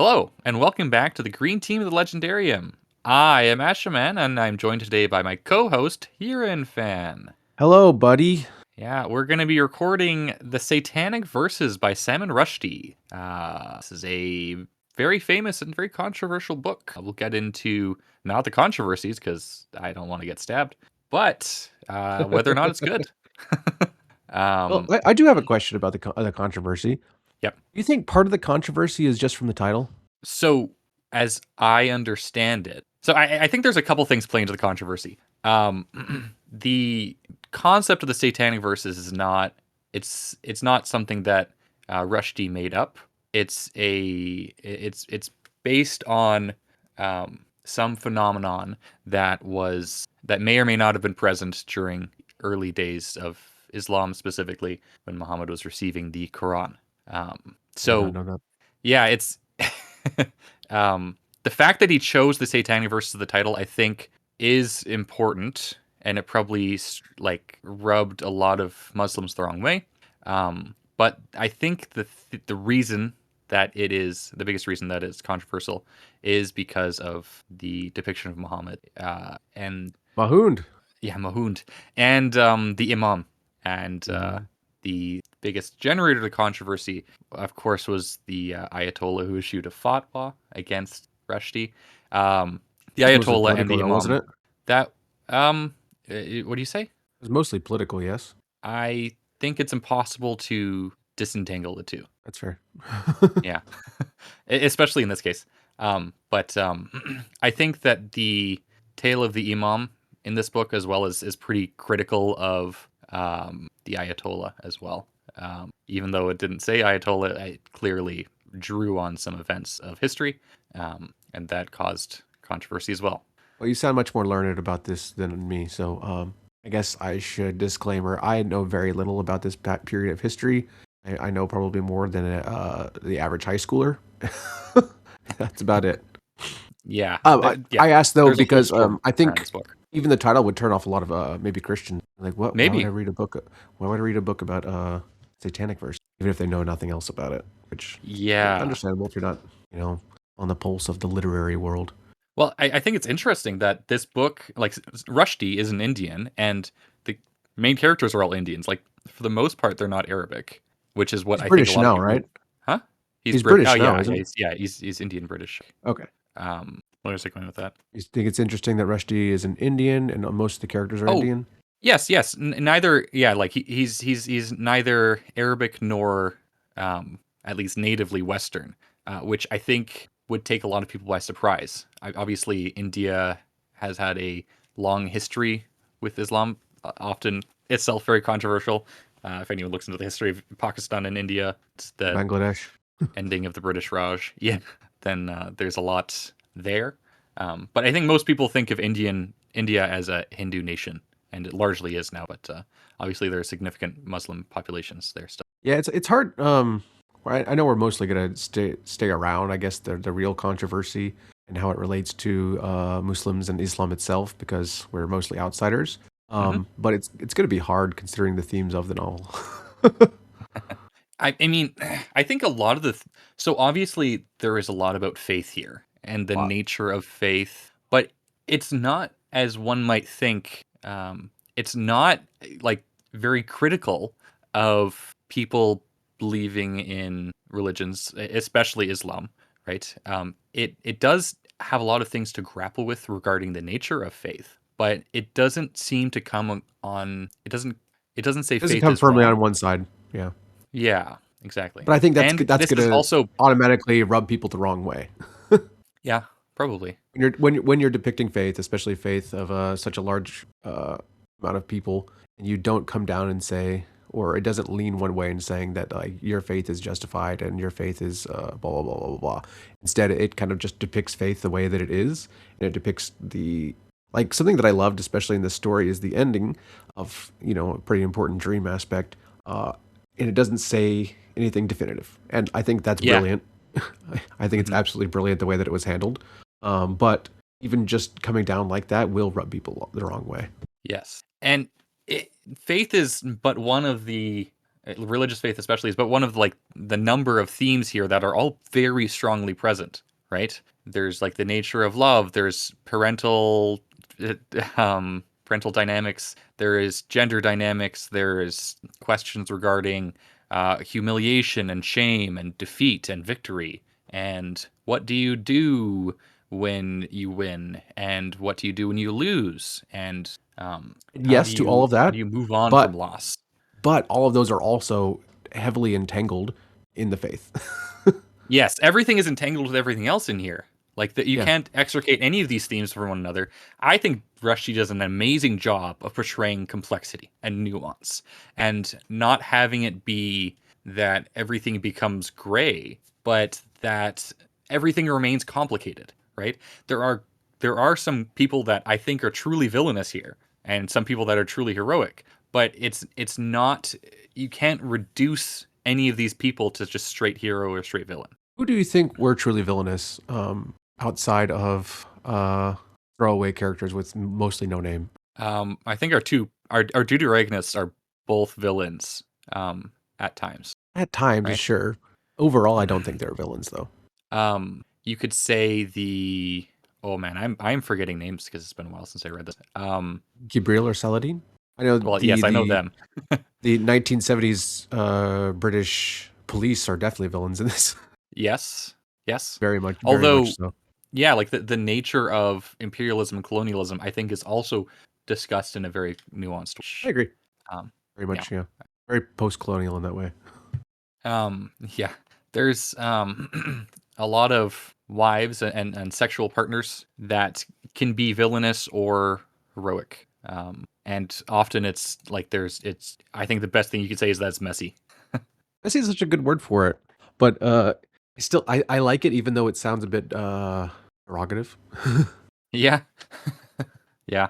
Hello, and welcome back to the Green Team of the Legendarium. I am Ashaman, and I'm joined today by my co-host, Hurin Fan. Hello, buddy. Yeah, we're going to be recording the Satanic Verses by Salman Rushdie. This is a very famous and very controversial book. We'll get into not the controversies, because I don't want to get stabbed, but whether or not it's good. Well, I do have a question about the controversy. Yep. Do you think part of the controversy is just from the title? So, as I understand it, so I think there's a couple things playing into the controversy. The concept of the Satanic Verses is not it's not something that Rushdie made up. It's based on some phenomenon that may or may not have been present during early days of Islam, specifically when Muhammad was receiving the Quran. I don't know that. Yeah, it's the fact that he chose the Satanic Verses of the title, I think, is important, and it probably rubbed a lot of Muslims the wrong way. But I think the reason that it is the biggest reason that it's controversial is because of the depiction of Muhammad and Mahound. Mahound and the Imam and the biggest generator of controversy, of course, was the Ayatollah who issued a fatwa against Rushdie. The Ayatollah and the Imam. Wasn't it? That what do you say? It was mostly political, yes. I think it's impossible to disentangle the two. That's fair. Yeah, especially in this case. But I think that the tale of the Imam in this book, as well as, is pretty critical of the Ayatollah as well. Even though it didn't say Ayatollah, it clearly drew on some events of history, and that caused controversy as well. Well, you sound much more learned about this than me, so I guess I should disclaimer. I know very little about this period of history. I know probably more than the average high schooler. That's about it. Yeah. I asked though because I think book. even the title would turn off a lot of maybe Christians. Like, what? Maybe. Why would I read a book? Why would I read a book about Satanic verse, even if they know nothing else about it? Which understandable if you're not, on the pulse of the literary world. Well, I think it's interesting that this book, like Rushdie, is an Indian, and the main characters are all Indians. Like, for the most part, they're not Arabic, which is what He's I British think a lot now, of people, right? Huh? He's British oh, now, yeah, isn't he? he's Indian British. Okay. What was I going with that? You think it's interesting that Rushdie is an Indian and most of the characters are Indian? Yes. Neither. Yeah, like he's neither Arabic nor at least natively Western, which I think would take a lot of people by surprise. Obviously, India has had a long history with Islam, often itself very controversial. If anyone looks into the history of Pakistan and India, it's the Bangladesh ending of the British Raj. Yeah, then there's a lot there. But I think most people think of India as a Hindu nation, and it largely is now. But obviously, there are significant Muslim populations there still. Yeah, it's hard. I know we're mostly gonna stay around. I guess the real controversy and how it relates to Muslims and Islam itself, because we're mostly outsiders. But it's going to be hard considering the themes of the novel. I mean, I think a lot of so obviously there is a lot about faith here and the nature of faith, but it's not as one might think. It's not like very critical of people believing in religions, especially Islam, right? It does have a lot of things to grapple with regarding the nature of faith, but it doesn't seem to come on. It doesn't say Doesn't faith come is firmly wrong. on one side. Yeah. Yeah, exactly. But I think that's this going is to also automatically rub people the wrong way. Yeah, probably. When you're depicting faith, especially faith of such a large amount of people, and you don't come down and say, or it doesn't lean one way in saying that like your faith is justified and your faith is blah blah blah blah blah. Instead, it kind of just depicts faith the way that it is, and it depicts like something that I loved, especially in this story, is the ending of a pretty important dream aspect, and it doesn't say anything definitive, and I think that's brilliant. I think it's absolutely brilliant the way that it was handled. But even just coming down like that will rub people the wrong way. Yes. And faith is but one of the religious faith especially is, but one of like the number of themes here that are all very strongly present, right? There's like the nature of love, there's parental dynamics, there is gender dynamics, there is questions regarding humiliation and shame and defeat and victory, and what do you do when you win, and what do you do when you lose, and Yes to all of how that, do you move on from but loss? all of those are also heavily entangled in the faith. Yes, everything is entangled with everything else in here. Like that, you Yeah. can't extricate any of these themes from one another. I think Rushdie does an amazing job of portraying complexity and nuance, and not having it be that everything becomes gray, but that everything remains complicated. Right? There are there are some people that I think are truly villainous here, and some people that are truly heroic. But it's not. You can't reduce any of these people to just straight hero or straight villain. Who do you think were truly villainous outside of throwaway characters with mostly no name? I think our deuteragonists are both villains at times, At times, right? sure. Overall, I don't think they're villains, though. You could say the oh man, I'm forgetting names because it's been a while since I read this. Gabriel or Saladin? I know Well, yes, I know them. the 1970s British police are definitely villains in this. Yes, yes. Very much Although, so. yeah, like the nature of imperialism and colonialism, I think, is also discussed in a very nuanced I way. agree. Um, Very yeah. much, yeah. Very post-colonial in that way. Yeah, there's a lot of wives and sexual partners that can be villainous or heroic. And often it's like I think the best thing you could say is that it's messy. I see such a good word for it, but I like it even though it sounds a bit derogative. Yeah. Yeah.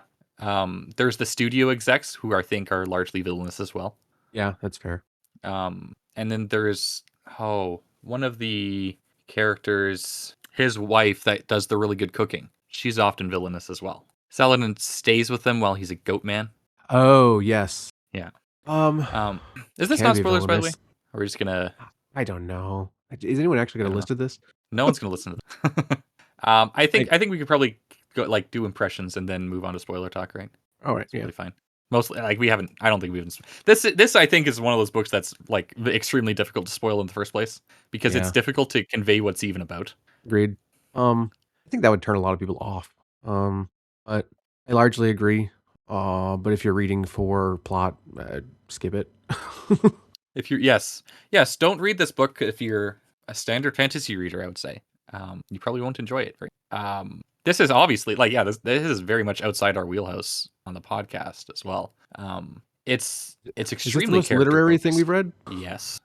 There's the studio execs who I think are largely villainous as well. Yeah, that's fair. And then there's one of the characters, his wife that does the really good cooking. She's often villainous as well. Saladin stays with them while he's a goat man. Oh, yes. Yeah. Um, Um, is this can not be spoilers, by the way? villainous. Or are we just gonna? I don't know. Is anyone actually I going to don't know. listen to this? No one's gonna listen to this. Like, I think we could probably go like do impressions and then move on to spoiler talk, right? all right, It's yeah, probably fine. Mostly, like we haven't. I don't think we haven't. This I think is one of those books that's like extremely difficult to spoil in the first place because it's yeah, difficult to convey what's even about. agreed. I think that would turn a lot of people off. But I largely agree. But if you're reading for plot, skip it. If you're yes, don't read this book if you're a standard fantasy reader. I would say you probably won't enjoy it. Right? This is obviously like this is very much outside our wheelhouse on the podcast as well. It's Is this the extremely most character literary thing focused. we've read? Yes,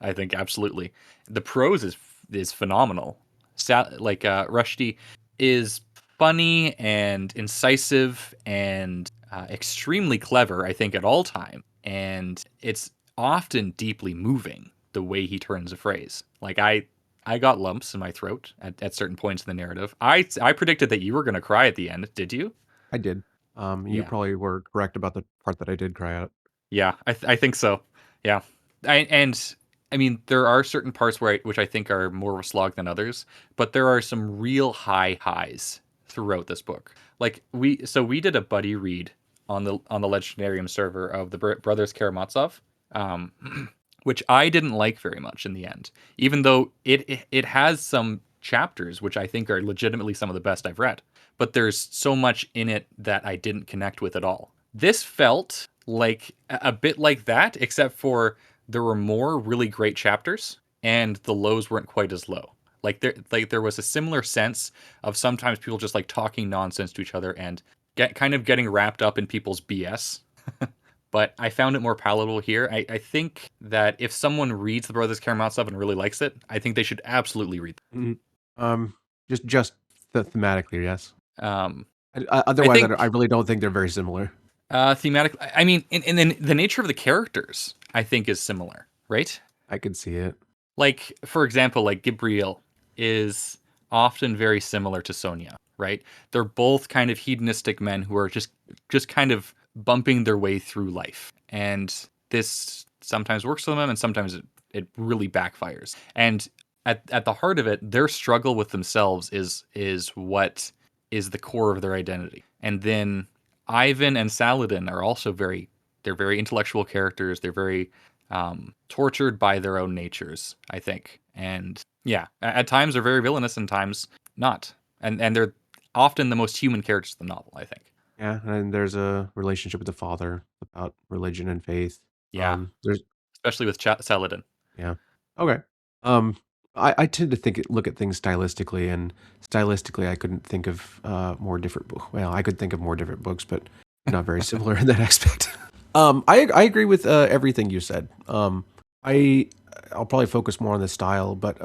I think absolutely. The prose is phenomenal. Rushdie is funny and incisive and extremely clever. I think at all time, and it's often deeply moving the way he turns a phrase. Like I got lumps in my throat at certain points in the narrative. I predicted that you were going to cry at the end. Did you? I did. You Yeah. probably were correct about the part that I did cry out. Yeah, I think so. Yeah, and I mean there are certain parts which I think are more of a slog than others, but there are some real high highs throughout this book. Like we did a buddy read on the Legendarium server of the Brothers Karamazov, um, which I didn't like very much in the end, even though it has some chapters which I think are legitimately some of the best I've read. But there's so much in it that I didn't connect with at all. This felt like a bit like that, except for there were more really great chapters and the lows weren't quite as low. There was a similar sense of sometimes people just like talking nonsense to each other and getting wrapped up in people's BS. But I found it more palatable here. I think that if someone reads The Brothers Karamazov and really likes it, I think they should absolutely read it. Mhm. Um, just thematically, yes. Um, I Otherwise, I think really don't think they're very similar. thematic. I mean, in the nature of the characters, I think is similar, right? I could see it. Like for example, like Gabriel is often very similar to Sonia, right? They're both kind of hedonistic men who are just kind of bumping their way through life. And this sometimes works for them, and sometimes it really backfires. And at the heart of it, their struggle with themselves is what is the core of their identity. And then Ivan and Saladin are also they're very intellectual characters. They're very tortured by their own natures, I think. And yeah, at times they're very villainous, and times not. And they're often the most human characters of the novel, I think. Yeah, and there's a relationship with the father about religion and faith. Yeah, There's especially with Saladin. Yeah. Okay. Um, I tend to look at things stylistically, and stylistically, I couldn't think of more different. Well, I could think of more different books, but they're not very similar in that aspect. I agree with everything you said. I I'll probably focus more on the style, but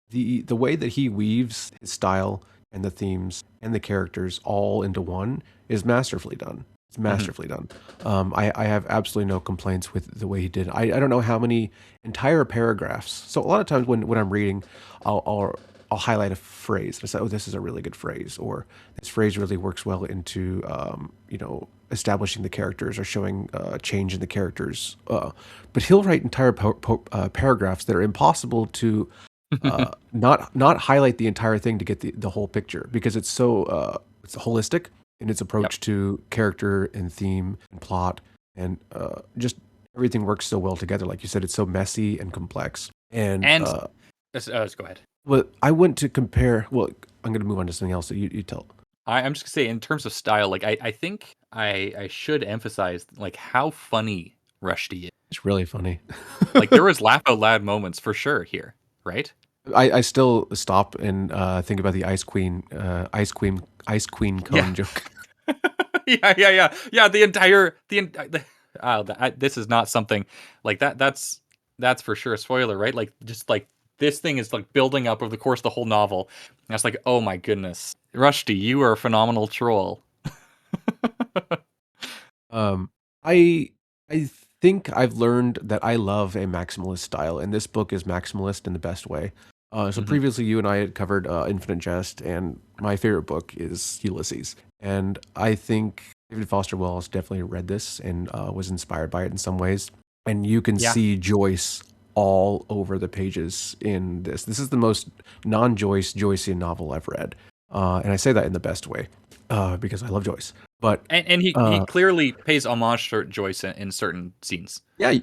the way that he weaves his style and the themes and the characters all into one is masterfully done. It's Mhm. masterfully done. I have absolutely no complaints with the way he did. I don't know how many entire paragraphs. So a lot of times when I'm reading, I'll highlight a phrase. I say, "Oh, this is a really good phrase," or "This phrase really works well into establishing the characters or showing change in the characters." But he'll write entire paragraphs that are impossible to not highlight the entire thing to get the whole picture because it's holistic in its Yep. approach to character and theme and plot and just everything works so well together. Like you said, it's so messy and complex. And And let's go ahead. well, I went to compare. Well, I'm going to move on to something else. So you tell. I'm just gonna say, in terms of style, like I think I should emphasize like how funny Rushdie is. It's really funny. Like there was laugh out loud moments for sure here, right? I still stop and think about the ice queen Yeah, cone joke. yeah. This is not something like that. That's for sure a spoiler, right? Like just like this thing is like building up over the course of the whole novel. And it's like, oh my goodness, Rushdie, you are a phenomenal troll. Um, I I think I've learned that I love a maximalist style, and this book is maximalist in the best way. So Hmm. previously, you and I had covered Infinite Jest, and my favorite book is Ulysses. And I think David Foster Wallace definitely read this and was inspired by it in some ways. And you can Yeah. see Joyce all over the pages in this. This is the most non-Joyce Joycean novel I've read, and I say that in the best way because I love Joyce. But And he uh, clearly pays homage to Joyce in certain scenes. yeah,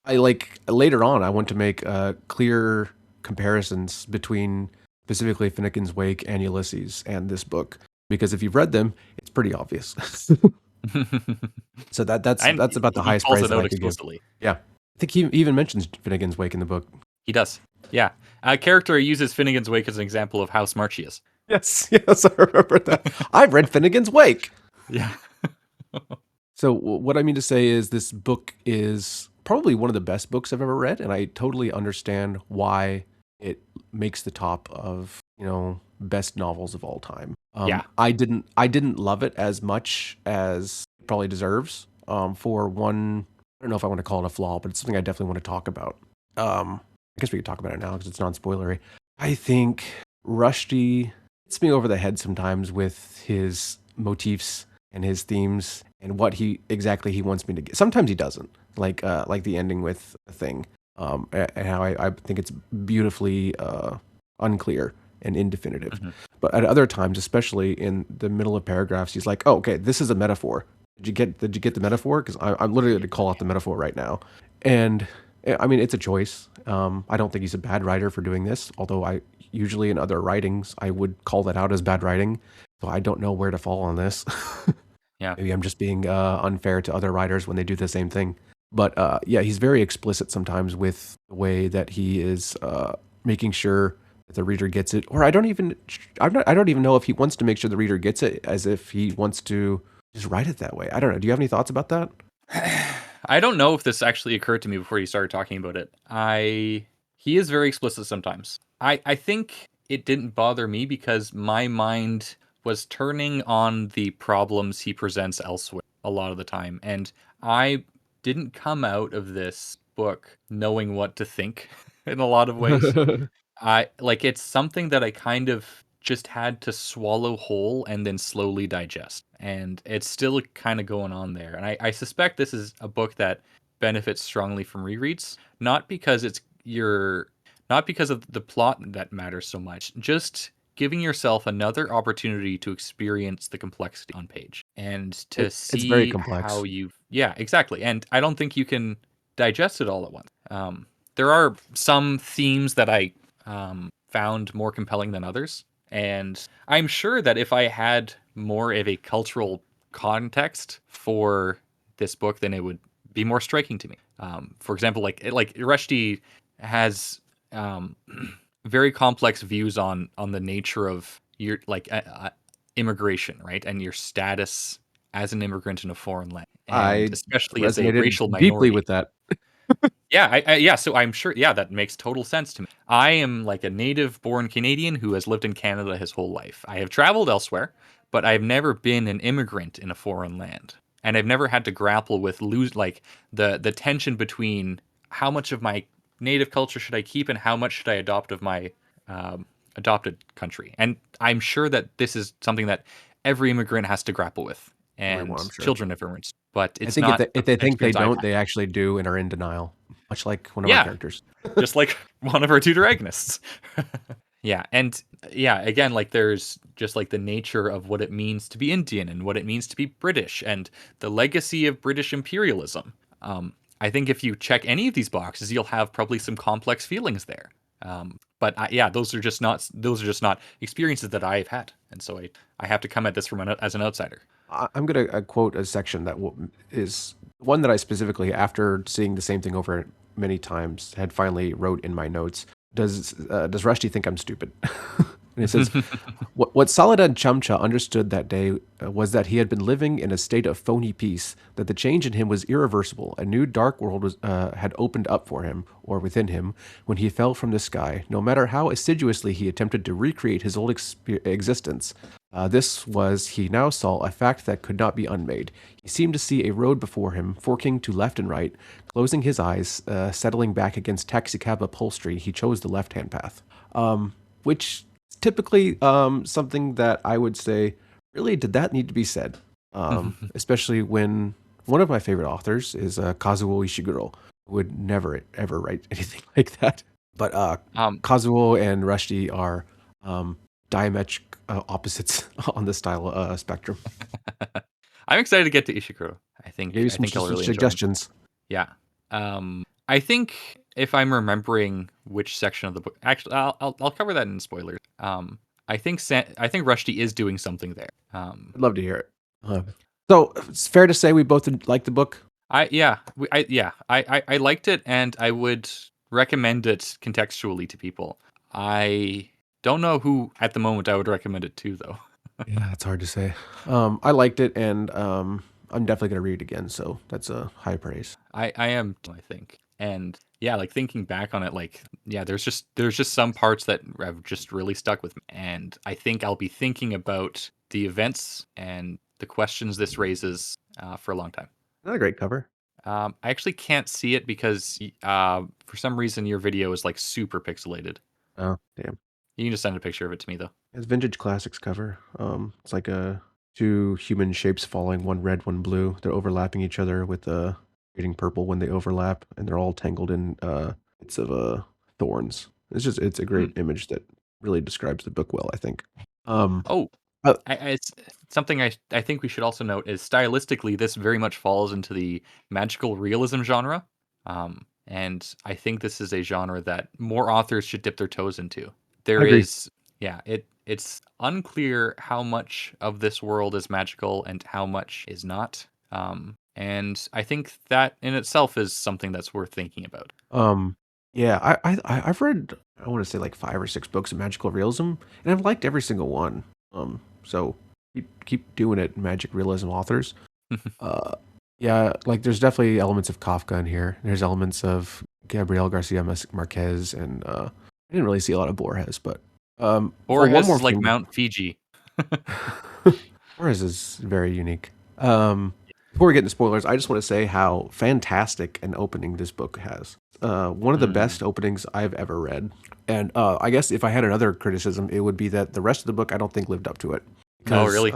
I like later on. I want to make clear comparisons between specifically Finnegan's Wake and Ulysses and this book because if you've read them, it's pretty obvious. So And that's about the he highest calls praise it that out I could give. explicitly. Yeah, I think he even mentions Finnegan's Wake in the book. He does. Yeah. A character uses Finnegan's Wake as an example of how smart she is. Yes, yes, I remember that. I've read Finnegan's Wake. Yeah. So what I mean to say is this book is probably one of the best books I've ever read, and I totally understand why it makes the top of, best novels of all time. Yeah. I didn't love it as much as it probably deserves. For one, I don't know if I want to call it a flaw, but it's something I definitely want to talk about. I guess we could talk about it now because it's non-spoilery. I think Rushdie hits me over the head sometimes with his motifs and his themes and what he wants me to get. Sometimes he doesn't, like the ending with a thing, and how I think it's beautifully unclear and indefinitive. Mhm. But at other times, especially in the middle of paragraphs, he's like, "Oh, okay, this is a metaphor. Did you get the metaphor? Because I'm literally going to call out the metaphor right now." And I mean, it's a choice. I don't think he's a bad writer for doing this, although I usually in other writings I would call that out as bad writing. So I don't know where to fall on this. Yeah. Maybe I'm just being unfair to other writers when they do the same thing. But yeah, he's very explicit sometimes with the way that he is making sure that the reader gets it. Or I don't even know if he wants to make sure the reader gets it as if he wants to just write it that way. I don't know. Do you have any thoughts about that? I don't know if this actually occurred to me before you started talking about it. He is very explicit sometimes. I think it didn't bother me because my mind was turning on the problems he presents elsewhere a lot of the time, and I didn't come out of this book knowing what to think in a lot of ways. I like it's something that I kind of just had to swallow whole and then slowly digest. And it's still kind of going on there. And I suspect this is a book that benefits strongly from rereads, not because not because of the plot that matters so much, just giving yourself another opportunity to experience the complexity on page and to It's very see how complex. yeah, exactly. And I don't think you can digest it all at once. There are some themes that I found more compelling than others. And I'm sure that if I had more of a cultural context for this book, then it would be more striking to me. For example, like Rushdie has um, very complex views on the nature of your immigration, right, and your status as an immigrant in a foreign land, and I especially as a resonated racial deeply minority. with that. Yeah, yeah. So I'm sure. Yeah, that makes total sense to me. I am like a native-born Canadian who has lived in Canada his whole life. I have traveled elsewhere, but I've never been an immigrant in a foreign land, and I've never had to grapple with the tension between how much of my native culture should I keep and how much should I adopt of my adopted country. And I'm sure that this is something that every immigrant has to grapple with, Everyone, and I'm sure. children of immigrants. But I it's think not if they an think they experience I've don't, had. they actually do and are in denial, much like one of our Yeah, characters. just like one of our tutor agonists. Yeah, and yeah, again, like there's just like the nature of what it means to be Indian and what it means to be British and the legacy of British imperialism. I think if you check any of these boxes, you'll have probably some complex feelings there. But yeah, those are just not experiences that I've had, and so I have to come at this from as an outsider. I'm going to quote a section that is one that I specifically, after seeing the same thing over many times, had finally wrote in my notes. Does Rushdie think I'm stupid? And it says, what Saladin Chamcha understood that day was that he had been living in a state of phony peace, that the change in him was irreversible. A new dark world had opened up for him, or within him, when he fell from the sky. No matter how assiduously he attempted to recreate his old existence, this was, he now saw, a fact that could not be unmade. He seemed to see a road before him, forking to left and right. Closing his eyes, settling back against taxicab upholstery, he chose the left-hand path. Which typically something that I would say, really, did that need to be said? Especially when one of my favorite authors is Kazuo Ishiguro, who would never, ever write anything like that. But um, Kazuo and Rushdie are diametric opposites on the style spectrum. I'm excited to get to Ishikuro. I gave you I some think I'll really enjoy him. suggestions. Yeah. I think if I'm remembering which section of the book, actually, I'll cover that in spoilers. I think Rushdie is doing something there. I'd love to hear it. So it's fair to say we both like the book. I liked it, and I would recommend it contextually to people. I don't know who at the moment I would recommend it to, though. Yeah, it's hard to say. I liked it, and I'm definitely gonna read it again. So that's a high praise. I am, I think. And yeah, like thinking back on it, like yeah, there's just some parts that have just really stuck with me. And I think I'll be thinking about the events and the questions this raises for a long time. Another great cover. I actually can't see it because for some reason your video is like super pixelated. Oh, damn. You can just send a picture of it to me though. It's vintage classics cover. It's like two human shapes falling, one red, one blue. They're overlapping each other with creating purple when they overlap, and they're all tangled in bits of thorns. It's a Hmm. great image that really describes the book well, I think. Um, Oh, uh, it's something I think we should also note is stylistically this very much falls into the magical realism genre, and I think this is a genre that more authors should dip their toes into. I There agree. is, yeah, it's unclear how much of this world is magical and how much is not, and I think that in itself is something that's worth thinking about. Um, yeah, I've read, I want to say, like 5 or 6 books of magical realism, and I've liked every single one. So keep doing it, magic realism authors. Uh, yeah, like there's definitely elements of Kafka in here. There's elements of Gabriel Garcia Marquez, and I didn't really see a lot of Borges, but one Borges more is like thing. Mount Fiji. Borges is very unique. Before we get into spoilers, I just want to say how fantastic an opening this book has. One of the Mm. best openings I've ever read. And I guess if I had another criticism, it would be that the rest of the book I don't think lived up to it. Oh, Because really?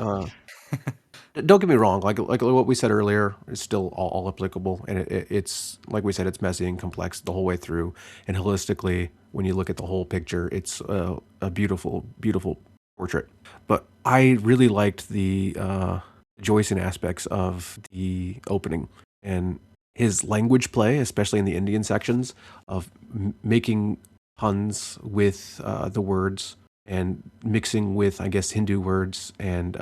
Don't get me wrong. Like what we said earlier is still all applicable, and it's like we said, it's messy and complex the whole way through. And holistically, when you look at the whole picture, it's a beautiful, beautiful portrait. But I really liked the Joycean aspects of the opening and his language play, especially in the Indian sections, of making puns with the words and mixing with, I guess, Hindu words and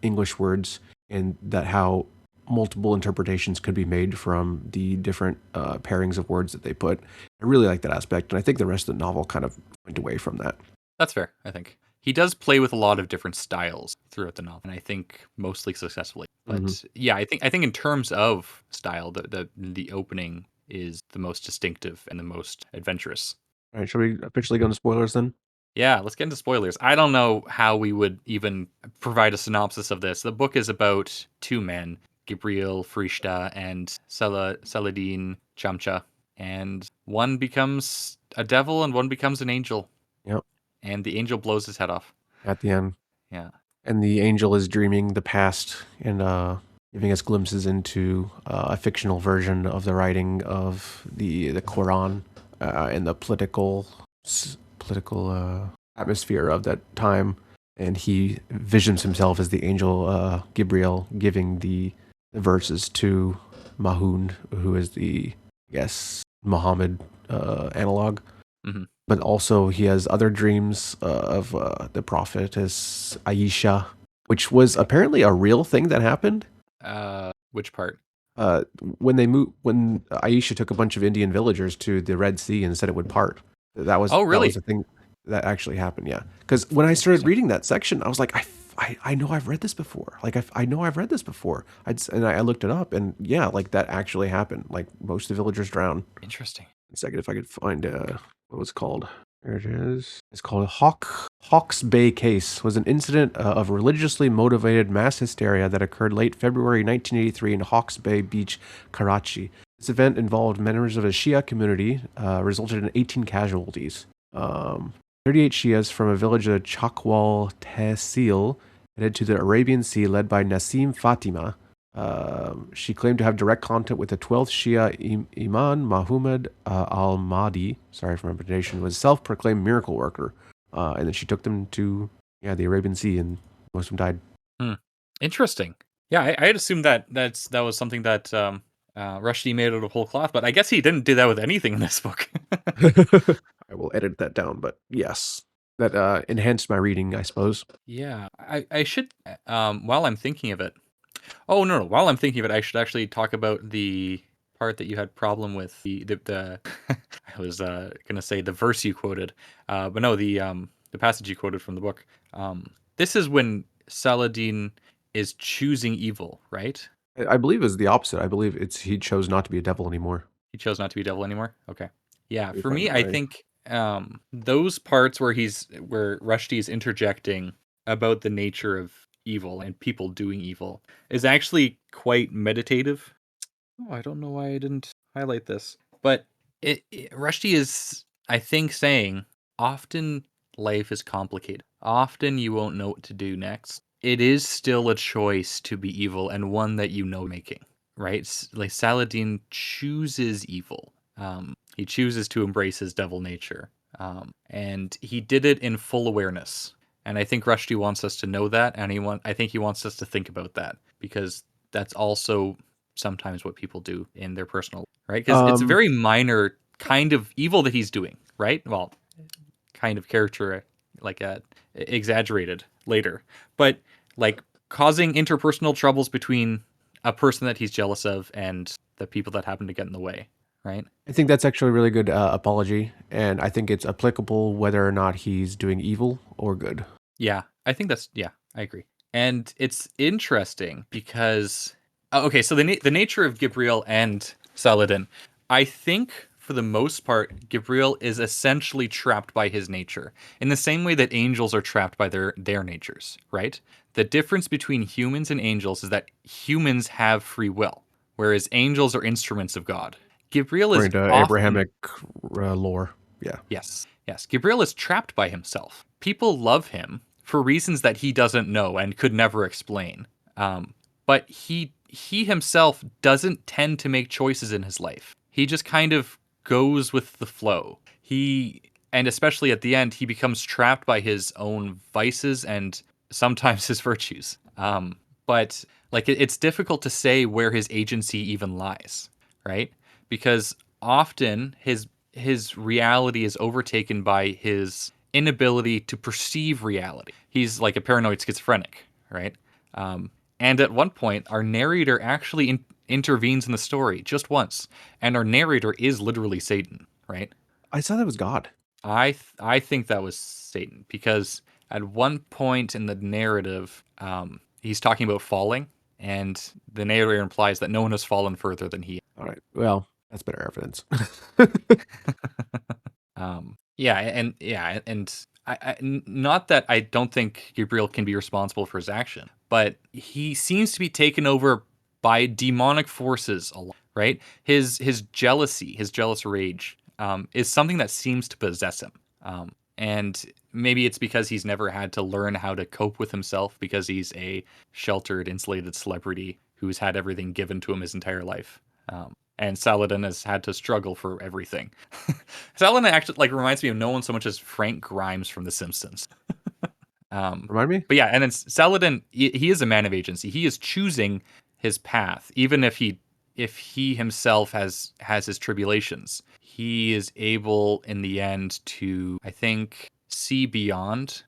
English words, and that how multiple interpretations could be made from the different pairings of words that they put. I really like that aspect, and I think the rest of the novel kind of went away from that. That's fair, I think. He does play with a lot of different styles throughout the novel, and I think mostly successfully. Hmm. But yeah, I think in terms of style, the opening is the most distinctive and the most adventurous. All right, shall we officially go into spoilers then? Yeah, let's get into spoilers. I don't know how we would even provide a synopsis of this. The book is about two men, Gabriel Frishta and Saladin Chamcha, and one becomes a devil and one becomes an angel, Yep, and the angel blows his head off. at the end. Yeah. And the angel is dreaming the past and giving us glimpses into a fictional version of the writing of the Quran and the political atmosphere of that time. And he visions himself as the angel Gabriel giving the verses to Mahound, who is the, I guess, Muhammad analog. Hmm. But also he has other dreams of the prophetess Aisha, which was apparently a real thing that happened. Which part? When Aisha took a bunch of Indian villagers to the Red Sea and said it would part. Oh, That was really? a thing that actually happened. Yeah, because when I started Interesting. reading that section, I was like, I know I've read this before. Like I know I've read this before. I looked it up, and yeah, like that actually happened. Like most of the villagers drowned. Interesting. A second, if I could find what was it called. There it is. It's called Hawke's Bay Case. Was an incident of religiously motivated mass hysteria that occurred late February 1983 in Hawke's Bay Beach, Karachi. This event involved members of a Shia community, resulted in 18 casualties. 38 Shias from a village of Chakwal Tehsil headed to the Arabian Sea, led by Nassim Fatima. She claimed to have direct contact with the 12th Shia Imam Muhammad al-Mahdi, sorry for my pronunciation, was a self-proclaimed miracle worker. And then she took them to the Arabian Sea, and most of them died. Hmm. Interesting. Yeah, I had assumed that was something that Rushdie made out of whole cloth, but I guess he didn't do that with anything in this book. I will edit that down, but yes, that enhanced my reading, I suppose. Yeah, I should while I'm thinking of it. Oh, no, no, while I'm thinking of it, I should actually talk about the part that you had problem with the I was gonna say the verse you quoted, but no, the passage you quoted from the book. This is when Saladin is choosing evil, right? I believe it's the opposite. I believe it's he chose not to be a devil anymore. He chose not to be devil anymore. Okay, yeah. Let me For find me, that I right. think those parts where Rushdie is interjecting about the nature of evil and people doing evil is actually quite meditative. Oh, I don't know why I didn't highlight this. But Rushdie is, I think, saying often life is complicated. Often you won't know what to do next. It is still a choice to be evil and one that you know making, right? Like Saladin chooses evil. He chooses to embrace his devil nature. And he did it in full awareness. And I think Rushdie wants us to know that, and I think he wants us to think about that because that's also sometimes what people do in their personal, right? Because it's a Um, very minor kind of evil that he's doing, right? Well, kind of character, like exaggerated later, but like causing interpersonal troubles between a person that he's jealous of and the people that happen to get in the way, right? I think that's actually a really good apology, and I think it's applicable whether or not he's doing evil or good. Yeah, I think yeah, I agree. And it's interesting because okay, so the nature of Gabriel and Saladin, I think for the most part, Gabriel is essentially trapped by his nature, in the same way that angels are trapped by their natures, right? The difference between humans and angels is that humans have free will, whereas angels are instruments of God. Gabriel is According to often Abrahamic lore. Yeah. Yes, yes. Gabriel is trapped by himself. People love him for reasons that he doesn't know and could never explain. but he himself doesn't tend to make choices in his life. He just kind of goes with the flow. And especially at the end, he becomes trapped by his own vices and sometimes his virtues. But like it's difficult to say where his agency even lies, right? Because often his reality is overtaken by his inability to perceive reality. He's like a paranoid schizophrenic, right? Um, and at one point, our narrator actually intervenes in the story just once, and our narrator is literally Satan, right? I saw that was God. I think that was Satan because at one point in the narrative, he's talking about falling, and the narrator implies that no one has fallen further than he. All right. Well, that's better evidence. Not that I don't think Gabriel can be responsible for his action, but he seems to be taken over by demonic forces a lot, right? His jealousy, his jealous rage, is something that seems to possess him. And maybe it's because he's never had to learn how to cope with himself because he's a sheltered, insulated celebrity who's had everything given to him his entire life. And Saladin has had to struggle for everything. Saladin actually like reminds me of no one so much as Frank Grimes from The Simpsons. Remind me? But yeah, and then Saladin, he is a man of agency. He is choosing his path, even if he himself has his tribulations. He is able in the end to, I think, see beyond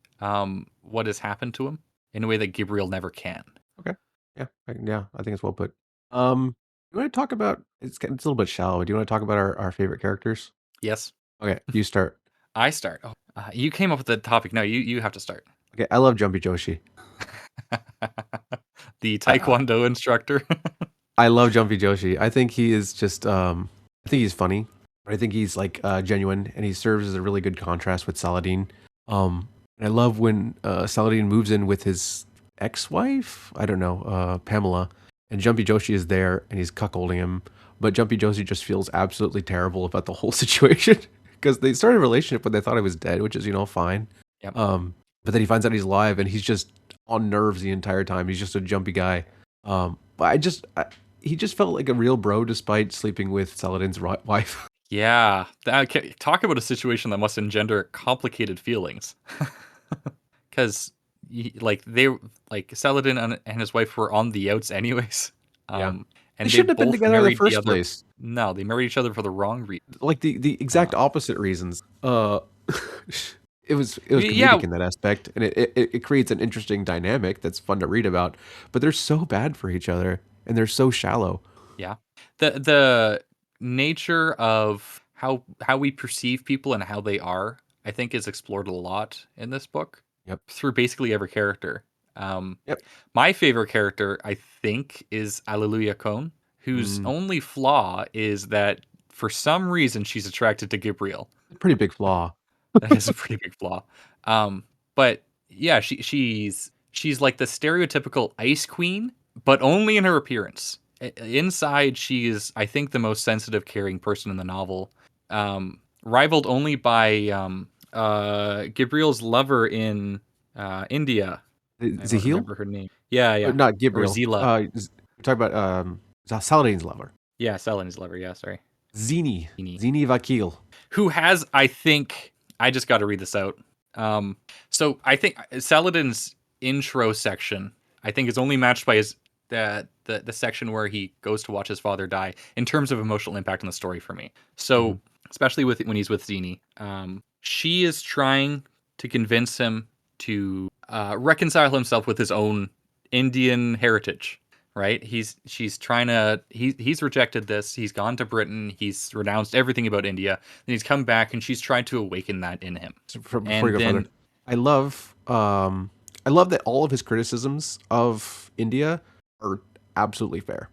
what has happened to him in a way that Gabriel never can. Okay. Yeah. Yeah. I think it's well put. You want to talk about? It's a little bit shallow. Do you want to talk about our favorite characters? Yes, Okay. You start. I start. Oh, you came up with the topic. No, you have to start. Okay. I love Jumpy Joshi. The I, Taekwondo instructor. I love Jumpy Joshi. I think he is just I think he's funny. But I think he's like genuine and he serves as a really good contrast with Saladin. And I love when Saladin moves in with his ex-wife, I don't know, Pamela, and Jumpy Joshi is there and he's cuckolding him, but Jumpy Joshi just feels absolutely terrible about the whole situation because they started a relationship when they thought he was dead, which is, fine. Yep. But then he finds out he's alive and he's just on nerves the entire time. He's just a jumpy guy. But he just felt like a real bro despite sleeping with Saladin's wife. Yeah, talk about a situation that must engender complicated feelings. Because, like Saladin and his wife were on the outs anyways. Yeah. They And they shouldn't have been both together in the married the first other. place. No, they married each other for the wrong reason. Like the Uh, exact opposite reasons. It was yeah, comedic in that aspect, and it creates an interesting dynamic that's fun to read about. But they're so bad for each other, and they're so shallow. yeah. The nature of how we perceive people and how they are, I think, is explored a lot in this book Yep. through basically every character. Um, Yep. my favorite character, I think, is Alleluia Cone, whose Mm, only flaw is that for some reason she's attracted to Gabriel. pretty big flaw. That is a pretty big flaw. But yeah, she's like the stereotypical ice queen, but only in her appearance. Inside, she is, I think, the most sensitive, caring person in the novel, rivaled only by Gabriel's lover in India. I don't Zahil? remember her name. Yeah, yeah, Not or Gabriel. Zila. We're talking about Saladin's lover. Yeah, Saladin's lover. Yeah, sorry. Zini. Ini. Zini Vakil. Who has, I think, I just got to read this out. So I think Saladin's intro section, I think, is only matched by his the section where he goes to watch his father die in terms of emotional impact on the story for me. So Mhm. especially with when he's with Zini, she is trying to convince him to reconcile himself with his own Indian heritage. Right? She's trying to he's rejected this. He's gone to Britain. He's renounced everything about India. Then he's come back and she's tried to awaken that in him. So before And you go further, then I love I love that all of his criticisms of India are absolutely fair.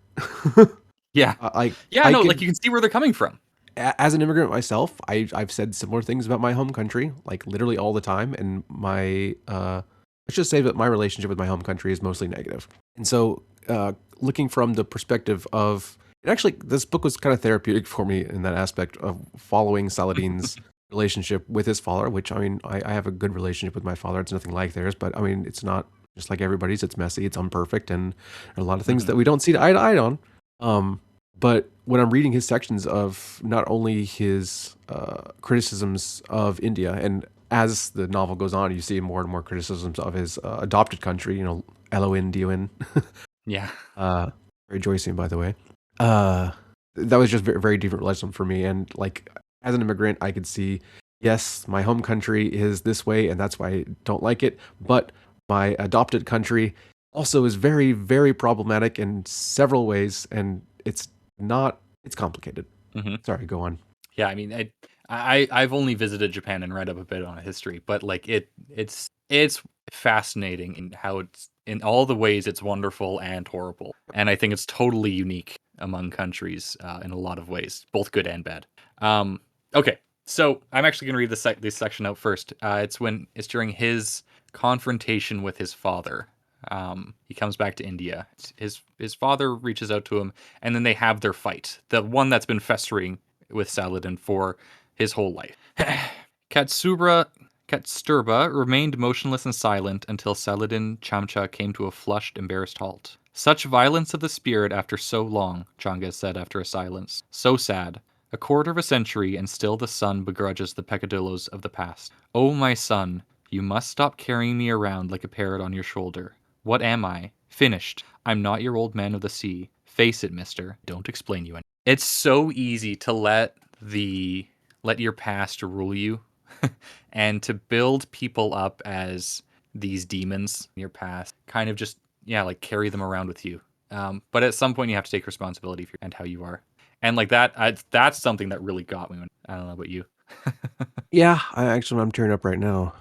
yeah. Like Yeah, I no, could, like you can see where they're coming from. as an immigrant myself, I've said similar things about my home country, like literally all the time, and my let's just say that my relationship with my home country is mostly negative. And so, looking from the perspective of, and actually, this book was kind of therapeutic for me in that aspect of following Saladin's relationship with his father, which I mean, I have a good relationship with my father. It's nothing like theirs, but I mean, it's not just like everybody's. It's messy, it's imperfect, and there are a lot of things Mhm. that we don't see eye to eye on. But when I'm reading his sections of not only his criticisms of India, and as the novel goes on, you see more and more criticisms of his adopted country, Eloin, Dioin. Yeah. uh, Rejoicing, by the way. Uh, that was just very, very different lesson for me. And like, as an immigrant, I could see, yes, my home country is this way, and that's why I don't like it. But my adopted country also is very, very problematic in several ways, and it's not. It's complicated. Mhm. Sorry, go on. Yeah, I mean, I've only visited Japan and read up a bit on history, but like it's fascinating in how it's in all the ways it's wonderful and horrible, and I think it's totally unique among countries in a lot of ways, both good and bad. Um, okay, so I'm actually going to read this section out first. It's during his confrontation with his father. He comes back to India. His father reaches out to him, and then they have their fight, the one that's been festering with Saladin for his whole life. Katsura Katsturba remained motionless and silent until Saladin Chamcha came to a flushed, embarrassed halt. Such violence of the spirit after so long, Changa said after a silence. So sad. A quarter of a century, and still the sun begrudges the peccadillos of the past. Oh, my son, you must stop carrying me around like a parrot on your shoulder. What am I? Finished. I'm not your old man of the sea. Face it, mister. Don't explain you any. It's so easy to let your past rule you and to build people up as these demons in your past, kind of just, yeah, like carry them around with you. But at some point, you have to take responsibility for and how you are. And like that's something that really got me. I don't know about you. Yeah, I'm tearing up right now.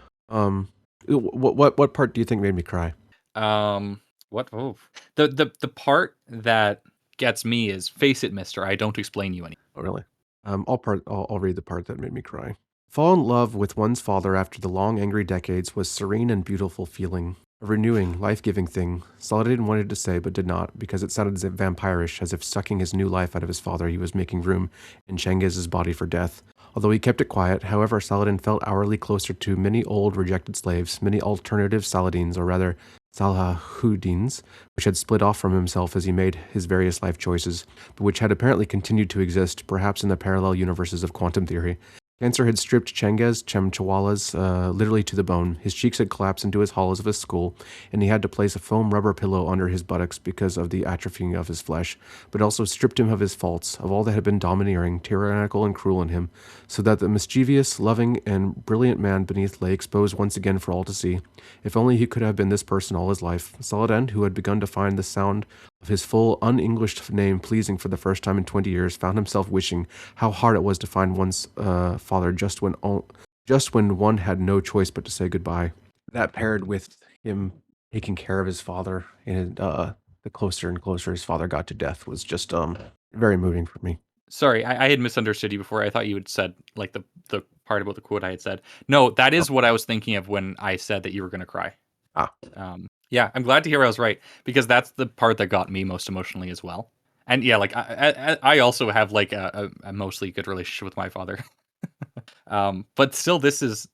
What part do you think made me cry? Um, what? Oh, the part that gets me is face it, Mister. I don't explain you any. Oh, really? I'll read the part that made me cry. Fall in love with one's father after the long, angry decades was serene and beautiful feeling. A renewing, life-giving thing. Saladin wanted to say, but did not, because it sounded vampirish, as if sucking his new life out of his father, he was making room in Chengiz's body for death. Although he kept it quiet, however, Saladin felt hourly closer to many old rejected slaves, many alternative Saladins, or rather Salahudins, which had split off from himself as he made his various life choices, but which had apparently continued to exist, perhaps in the parallel universes of quantum theory. Cancer had stripped Chengez Chemchawala's literally to the bone. His cheeks had collapsed into his hollows of his skull, and he had to place a foam rubber pillow under his buttocks because of the atrophying of his flesh, but also stripped him of his faults, of all that had been domineering, tyrannical, and cruel in him, so that the mischievous, loving, and brilliant man beneath lay exposed once again for all to see. If only he could have been this person all his life. Saladin, who had begun to find the sound of his full, un-Englished name pleasing for the first time in 20 years, found himself wishing how hard it was to find one's father just when one had no choice but to say goodbye. That paired with him taking care of his father and the closer and closer his father got to death was just very moving for me. Sorry, I had misunderstood you before. I thought you had said like the part about the quote I had said. No, that Oh, is what I was thinking of when I said that you were going to cry. ah, Yeah, I'm glad to hear I was right because that's the part that got me most emotionally as well. And yeah, like I also have like a mostly good relationship with my father. But still, this is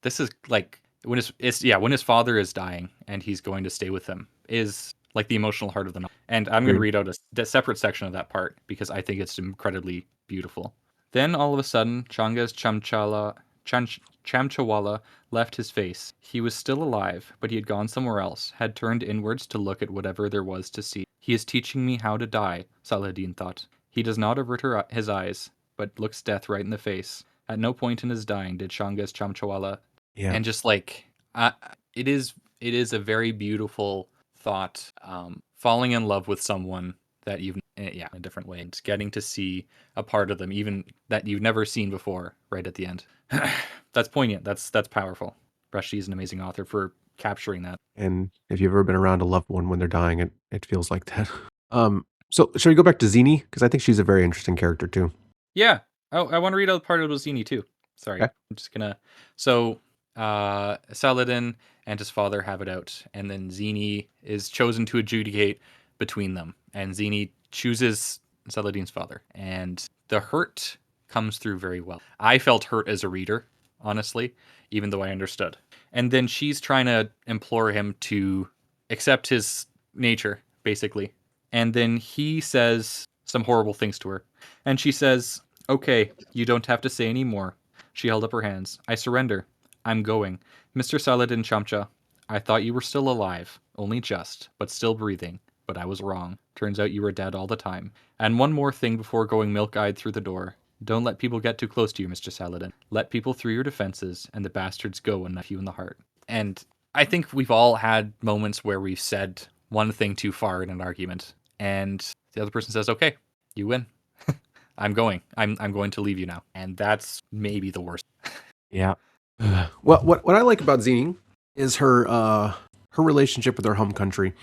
like when it's yeah when his father is dying and he's going to stay with him is like the emotional heart of the novel. And I'm going to agreed. read out a separate section of that part because I think it's incredibly beautiful. Then all of a sudden, Chamchawala left his face. He was still alive, but he had gone somewhere else, had turned inwards to look at whatever there was to see. He is teaching me how to die, Saladin thought. He does not avert his eyes, but looks death right in the face. At no point in his dying did Shanga's Chamchawala, Yeah. and just like uh, it is, it is a very beautiful thought. Falling in love with someone that you've yeah in a different way, and getting to see a part of them even that you've never seen before. Right at the end, that's poignant. That's powerful. Rushdie is an amazing author for capturing that. And if you've ever been around a loved one when they're dying, it feels like that. So should we go back to Zini? Because I think she's a very interesting character too. Yeah. Oh, I want to read out part of Rosini too. Sorry. Okay. I'm just gonna. So, Saladin and his father have it out, and then Zini is chosen to adjudicate between them, and Zini chooses Saladin's father, and the hurt comes through very well. I felt hurt as a reader, honestly, even though I understood. And then she's trying to implore him to accept his nature, basically. And then he says some horrible things to her. And she says, "Okay, you don't have to say any more." She held up her hands. "I surrender. I'm going. Mr. Saladin Chamcha, I thought you were still alive. Only just, but still breathing. But I was wrong. Turns out you were dead all the time. And one more thing before going milk-eyed through the door. Don't let people get too close to you, Mr. Saladin. Let people through your defenses, and the bastards go and knife you in the heart." And I think we've all had moments where we've said one thing too far in an argument, and the other person says, "Okay, you win. I'm going. I'm going to leave you now." And that's maybe the worst. Yeah. Well, what I like about Zine is her relationship with her home country,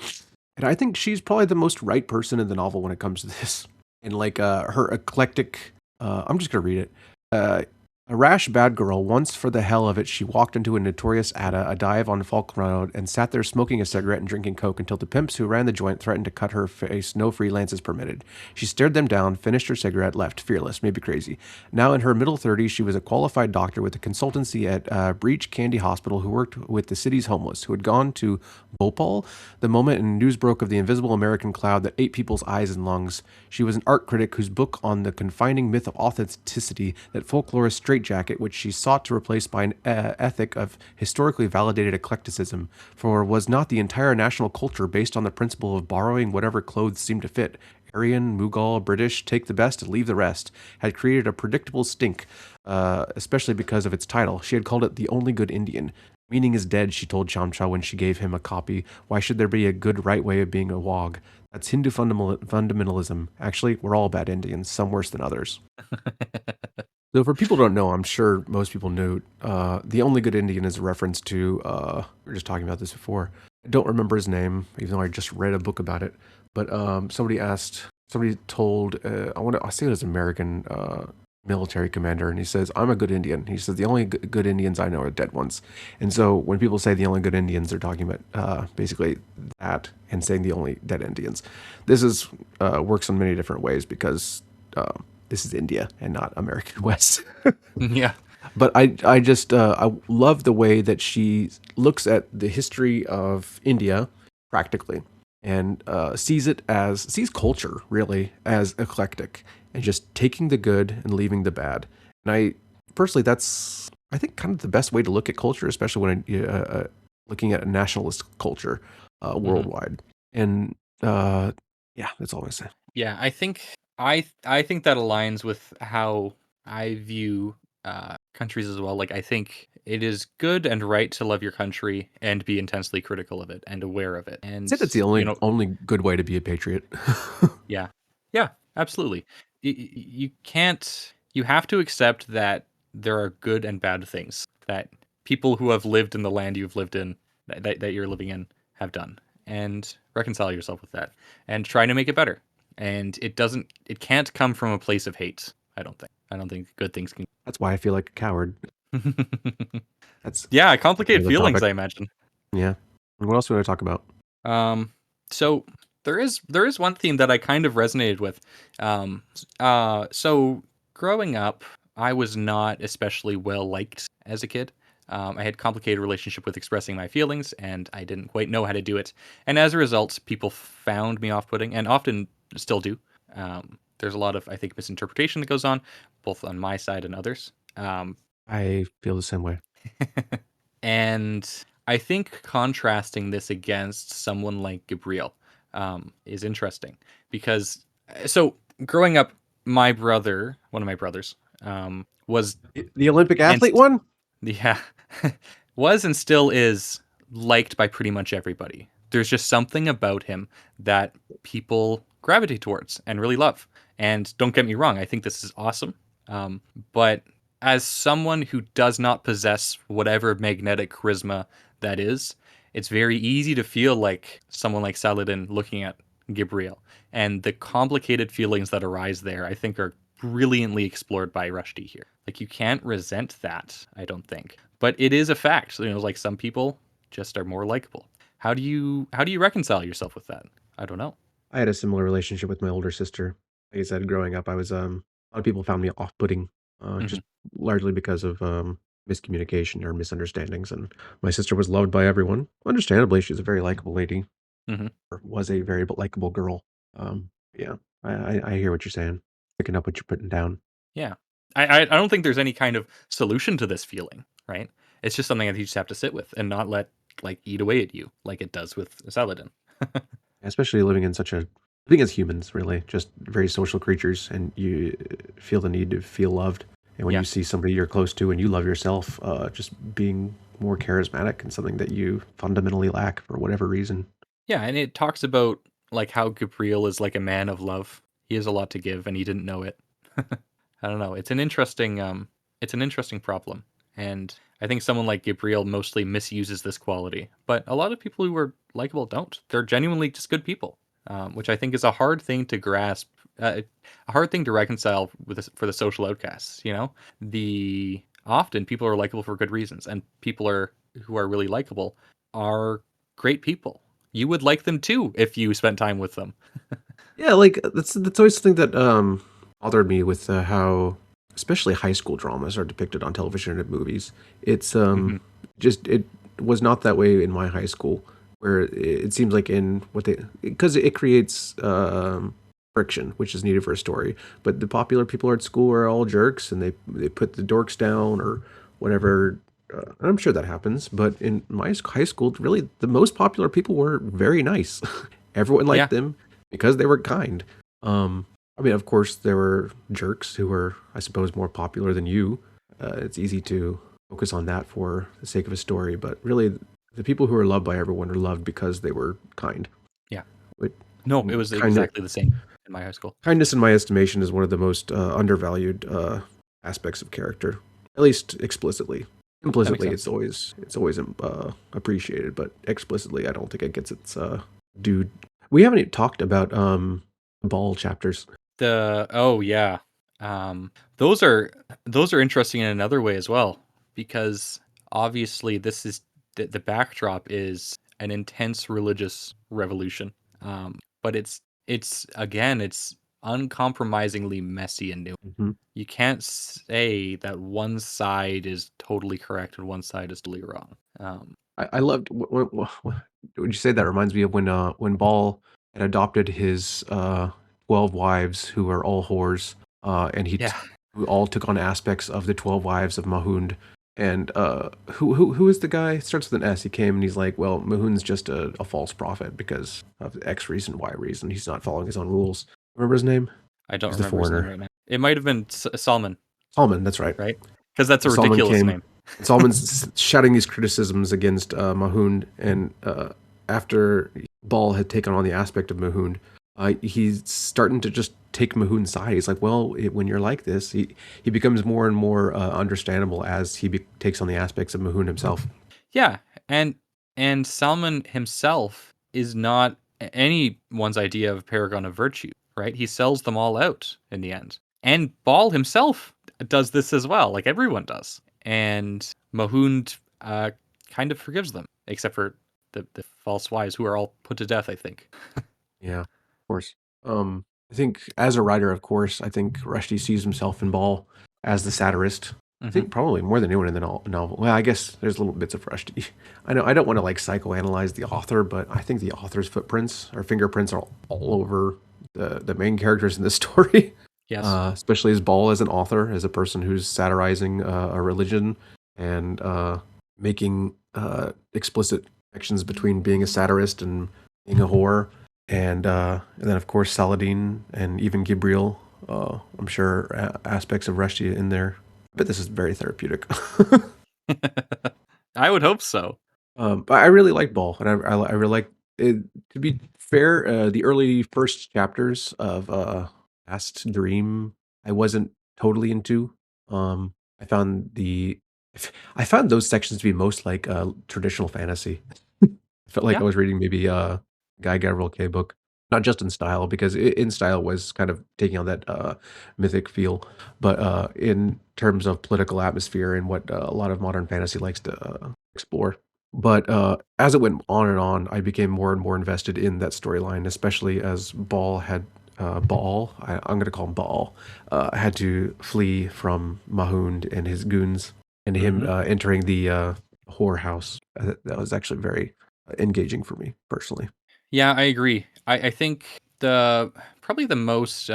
and I think she's probably the most right person in the novel when it comes to this. And like her eclectic, I'm just gonna read it. Uh, a rash bad girl, once for the hell of it, she walked into a notorious Ada, a dive on Falk Road, and sat there smoking a cigarette and drinking coke until the pimps who ran the joint threatened to cut her face. No freelances permitted. She stared them down, finished her cigarette, left, fearless, maybe crazy. Now in her middle 30s, she was a qualified doctor with a consultancy at Breach Candy Hospital who worked with the city's homeless, who had gone to Bhopal the moment news broke of the invisible American cloud that ate people's eyes and lungs. She was an art critic whose book on the confining myth of authenticity, that folklorist straitjacket, which she sought to replace by an ethic of historically validated eclecticism. For was not the entire national culture based on the principle of borrowing whatever clothes seemed to fit? Aryan, Mughal, British, take the best and leave the rest, had created a predictable stink, especially because of its title. She had called it The Only Good Indian. Meaning is dead, she told Chamcha when she gave him a copy. Why should there be a good right way of being a Wog? That's Hindu fundamentalism. Actually, we're all bad Indians, some worse than others. So for people who don't know, I'm sure most people know, The Only Good Indian is a reference to, we were just talking about this before. I don't remember his name, even though I just read a book about it. But somebody told, I say it was American military commander, and he says, "I'm a good Indian." He says, "The only good Indians I know are dead ones." And so when people say the only good Indians, they're talking about basically that and saying the only dead Indians. This is works in many different ways because this is India and not American West. Yeah. But I just I love the way that she looks at the history of India practically and sees culture really as eclectic and just taking the good and leaving the bad. And I personally, that's I think kind of the best way to look at culture, especially when looking at a nationalist culture worldwide. And yeah, that's all I say. Yeah, I think that aligns with how I view countries as well. Like, I think it is good and right to love your country and be intensely critical of it and aware of it. I And said it's the you only know, only good way to be a patriot. yeah, yeah, absolutely. You can't. You have to accept that there are good and bad things that people who have lived in the land you've lived in, that you're living in, have done, and reconcile yourself with that, and try to make it better. And it can't come from a place of hate. I don't think. I don't think good things can. That's why I feel like a coward. That's Yeah, complicated another feelings, topic. I imagine. Yeah. And what else do we want to talk about? So there is one theme that I kind of resonated with. So growing up, I was not especially well liked as a kid. I had complicated relationship with expressing my feelings, and I didn't quite know how to do it. And as a result, people found me off-putting, and often still do. There's a lot of, I think, misinterpretation that goes on, both on my side and others. I feel the same way. And I think contrasting this against someone like Gabriel is interesting because so growing up, one of my brothers, was The Olympic and athlete one? yeah, was and still is liked by pretty much everybody. There's just something about him that people gravitate towards and really love. And don't get me wrong, I think this is awesome. But as someone who does not possess whatever magnetic charisma that is, it's very easy to feel like someone like Saladin looking at Gabriel. And the complicated feelings that arise there, I think, are brilliantly explored by Rushdie here. Like, you can't resent that, I don't think. But it is a fact. Like, some people just are more likable. How do you reconcile yourself with that? I don't know. I had a similar relationship with my older sister. Like I said, growing up, I was a lot of people found me off-putting, Hmm. just largely because of miscommunication or misunderstandings. And my sister was loved by everyone. Understandably, she's a very likable lady, Mhm. or was a very likable girl. Yeah, I hear what you're saying. Picking up what you're putting down. Yeah. I don't think there's any kind of solution to this feeling, right? It's just something that you just have to sit with and not let, like, eat away at you like it does with Saladin. Especially living as humans, really, just very social creatures, and you feel the need to feel loved. And when Yeah. you see somebody you're close to and you love yourself, just being more charismatic and something that you fundamentally lack for whatever reason. Yeah, and it talks about, like, how Gabriel is like a man of love. He has a lot to give, and he didn't know it. I don't know. It's an interesting problem, and I think someone like Gabriel mostly misuses this quality. But a lot of people who are likable don't. They're genuinely just good people, which I think is a hard thing to grasp, a hard thing to reconcile with for the social outcasts. You know, the often people are likable for good reasons, and people are who are really likable are great people. You would like them too if you spent time with them. Yeah, like that's always something that bothered me with how especially high school dramas are depicted on television and movies. It's Hmm. just it was not that way in my high school, where it seems like in what they because it creates friction, which is needed for a story. But the popular people at school are all jerks, and they put the dorks down or whatever. And I'm sure that happens, but in my high school, really, the most popular people were very nice. Everyone liked Yeah, them because they were kind. I mean, of course, there were jerks who were, I suppose, more popular than you. It's easy to focus on that for the sake of a story, but really, the people who are loved by everyone are loved because they were kind. yeah. With No, it was kind exactly the same in my high school. kindness, in my estimation, is one of the most undervalued aspects of character, at least explicitly. That makes Implicitly, sense. it's always appreciated, but explicitly, I don't think it gets its due. We haven't even talked about ball chapters. Oh yeah, um, those are those are interesting in another way as well, because obviously this is the backdrop is an intense religious revolution, but it's again it's uncompromisingly messy and new. Mhm. You can't say that one side is totally correct and one side is totally wrong. I loved when you say that reminds me of when Ball had adopted his 12 wives who are all whores, and Yeah, who all took on aspects of the 12 wives of Mahund. And who is the guy? It starts with an S. He came and he's like, well, Mahund's just a false prophet because of X reason, Y reason. He's not following his own rules. Remember his name? I don't He's the remember his name foreigner. right now. It might have been Salman, Salman, that's right. right? Because that's a Salman ridiculous came, name. and Salman's shouting these criticisms against Mahund, and after Ball had taken on the aspect of Mahund, he's starting to just take Mahund's side. He's like, well, when you're like this, he becomes more and more understandable as takes on the aspects of Mahund himself. Yeah, and Salman himself is not anyone's idea of paragon of virtue, right? He sells them all out in the end. And Ball himself does this as well, like everyone does. And Mahund kind of forgives them, except for the false wives who are all put to death, I think. Yeah, of course. I think as a writer, of course, I think Rushdie sees himself in Ball as the satirist. I Hmm. think probably more than anyone in the novel. Well, I guess there's little bits of Rushdie. I know I don't want to like psychoanalyze the author, but I think the author's footprints or fingerprints are all over the main characters in this story. Yes. Especially as Ball as an author, as a person who's satirizing a religion and making explicit connections between being a satirist and being a whore, and then of course Saladin and even Gabriel. I'm sure aspects of Rushdie in there, but this is very therapeutic. I would hope so. But I really like Ball, and I really like it. To be fair, the early first chapters of Past Dream, I wasn't totally into. I found I found those sections to be most like traditional fantasy. I felt like I Yeah. was reading maybe a Guy Gavriel K book, not just in style, because in style was kind of taking on that mythic feel, but in terms of political atmosphere and what a lot of modern fantasy likes to explore. But as it went on and on, I became more and more invested in that storyline, especially as I'm going to call him Ball, had to flee from Mahund and his goons. and him Mhm. entering the whorehouse. That was actually very engaging for me personally. Yeah, I agree. I think the probably the most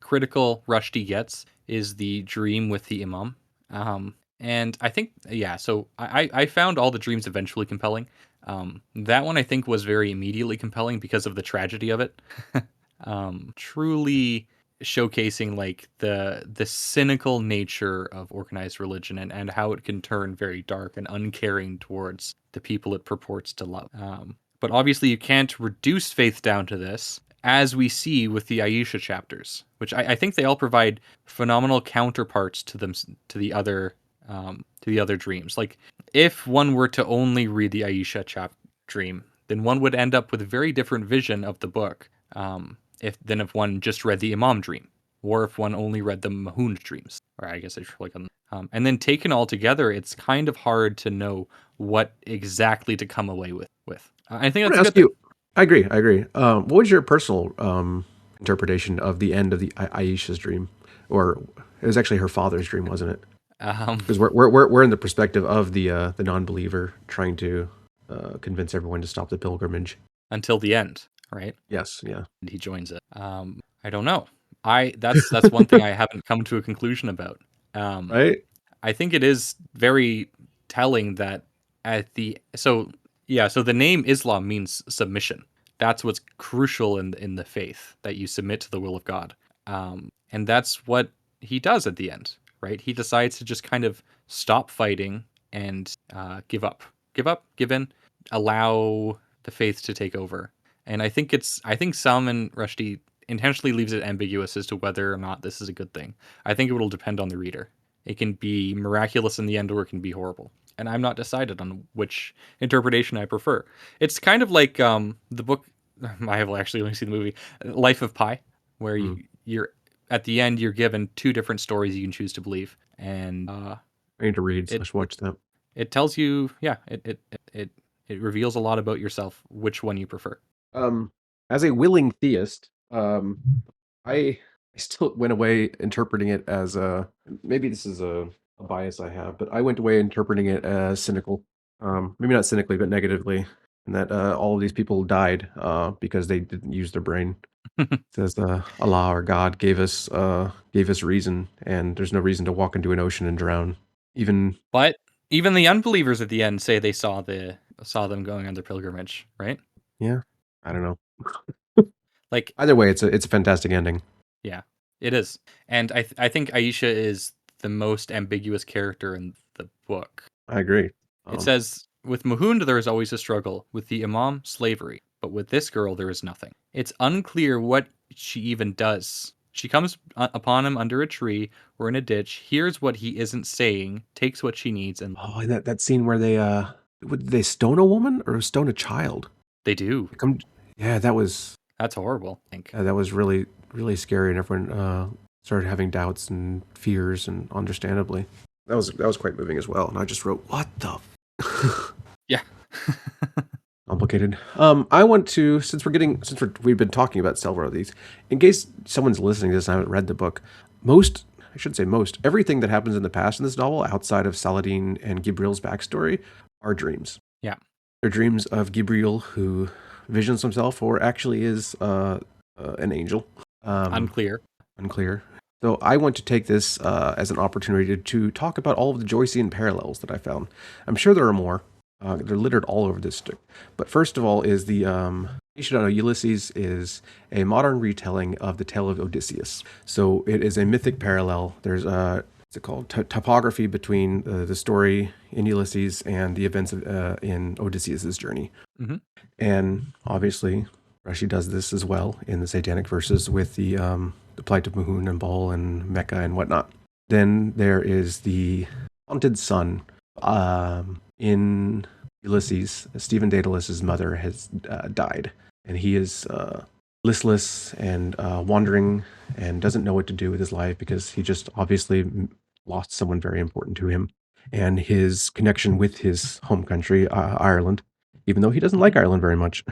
critical Rushdie gets is the dream with the imam. And I think yeah, so I found all the dreams eventually compelling. That one I think was very immediately compelling because of the tragedy of it. Truly showcasing like the cynical nature of organized religion and how it can turn very dark and uncaring towards the people it purports to love. But obviously, you can't reduce faith down to this, as we see with the Aisha chapters, which I think they all provide phenomenal counterparts to them to the other dreams. Like if one were to only read the Aisha dream, then one would end up with a very different vision of the book. If than if one just read the Imam dream, or if one only read the Mahund dreams, or I guess I should like on. And then taken all together, it's kind of hard to know what exactly to come away with. I think I want that's to a ask good thing. you. I agree. I agree. What was your personal interpretation of the end of the Aisha's dream, or it was actually her father's dream, wasn't it? Um, Because we're in the perspective of the non-believer trying to convince everyone to stop the pilgrimage. until the end, right? Yes. Yeah. And he joins it. I don't know. That's one thing I haven't come to a conclusion about. Um, Right. I think it is very telling that at the so yeah, so the name Islam means submission. That's what's crucial in the faith, that you submit to the will of God. And that's what he does at the end, right? He decides to just kind of stop fighting and give up, give in, allow the faith to take over. And I think Salman Rushdie intentionally leaves it ambiguous as to whether or not this is a good thing. I think it will depend on the reader. It can be miraculous in the end, or it can be horrible. And I'm not decided on which interpretation I prefer. It's kind of like the book. I have actually only seen the movie Life of Pi, where Mm. you're at the end you're given two different stories you can choose to believe, and I need to read it, slash watch that. it tells you, yeah, it reveals a lot about yourself, which one you prefer. Um, as a willing theist, I I still went away interpreting it as maybe this is a bias I have, but I went away interpreting it as cynical. Maybe not cynically, but negatively, and that all of these people died because they didn't use their brain. It says Allah or God gave us reason, and there's no reason to walk into an ocean and drown. Even But even the unbelievers at the end say they saw them going on their pilgrimage, right? yeah, I don't know. Like, Either way, it's a fantastic ending. yeah, it is. And I think Aisha is the most ambiguous character in the book. I agree. It Um, says, with Muhund, there is always a struggle. With the Imam, slavery. But with this girl, there is nothing. It's unclear what she even does. She comes upon him under a tree or in a ditch, hears what he isn't saying, takes what she needs, and Oh, and that scene where would they stone a woman or stone a child? they do. They come, yeah, That's horrible, I think. that was really scary, and everyone started having doubts and fears, and understandably, that was quite moving as well. And I just wrote, "What the Yeah. complicated?" I want to we've been talking about several of these. In case someone's listening to this and haven't read the book, I should say most everything that happens in the past in this novel, outside of Saladin and Gibriel's backstory, are dreams. Yeah. They're dreams of Gibriel, who visions himself or actually is an angel. Um, Unclear. Unclear. So I want to take this as an opportunity to talk about all of the Joycean parallels that I found. I'm sure there are more. They're littered all over this stick. But first of all is the Ancient Ulysses is a modern retelling of the tale of Odysseus. So it is a mythic parallel. There's what's it called? Topography between the story in Ulysses and the events in Odysseus's journey. Hmm. And obviously, Rashi does this as well in the Satanic verses with the plight of Muhun and Baal and Mecca and whatnot. Then there is the haunted son. In Ulysses, Stephen Daedalus's mother has died, and he is listless and wandering and doesn't know what to do with his life because he just obviously lost someone very important to him. And his connection with his home country, Ireland, even though he doesn't like Ireland very much.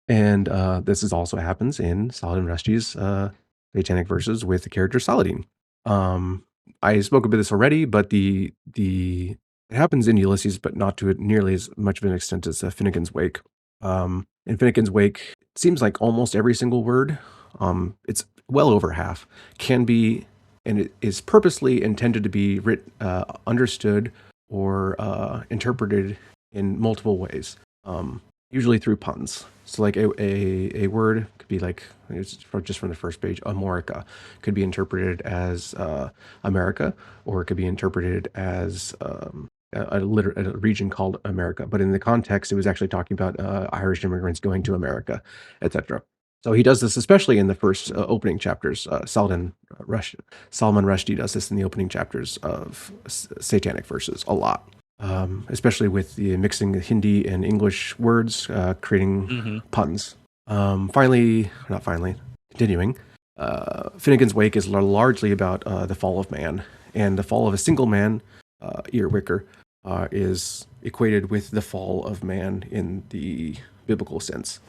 And this is also happens in Salman Rushdie's Satanic verses with the character Saladin. I spoke about this already, but the It happens in Ulysses, but not to nearly as much of an extent as Finnegan's Wake. In Finnegan's Wake, it seems like almost every single word, it's well over half, can be, and it is purposely intended to be understood or interpreted in multiple ways, usually through puns. So, like a word could be like, just from the first page, Amorica could be interpreted as America, or it could be interpreted as a region called America. But in the context, it was actually talking about Irish immigrants going to America, etc. So he does this especially in the first opening chapters. Salman Rushdie does this in the opening chapters of Satanic verses a lot. Especially with the mixing Hindi and English words, creating puns. Continuing, Finnegan's Wake is largely about the fall of man, and the fall of a single man, Earwicker, is equated with the fall of man in the biblical sense.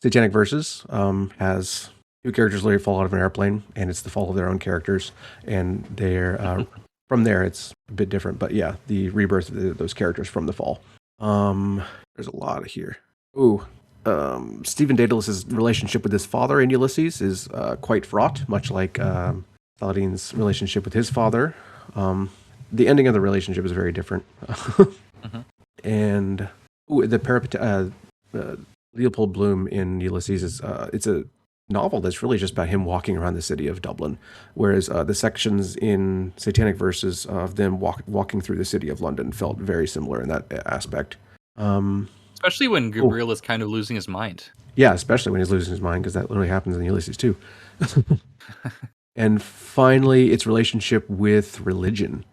Satanic Verses has two characters literally fall out of an airplane, and it's the fall of their own characters, and they're from there, it's a bit different, but yeah, the rebirth of those characters from the fall. There's a lot here. Stephen Daedalus's relationship with his father in Ulysses is quite fraught, much like Saladin's relationship with his father. The ending of the relationship is very different. And Leopold Bloom in Ulysses is it's a novel that's really just about him walking around the city of Dublin, whereas the sections in Satanic Verses of them walking through the city of London felt very similar in that aspect. Especially when Gabriel is kind of losing his mind. Yeah, especially when he's losing his mind, because that literally happens in Ulysses too. And finally, its relationship with religion.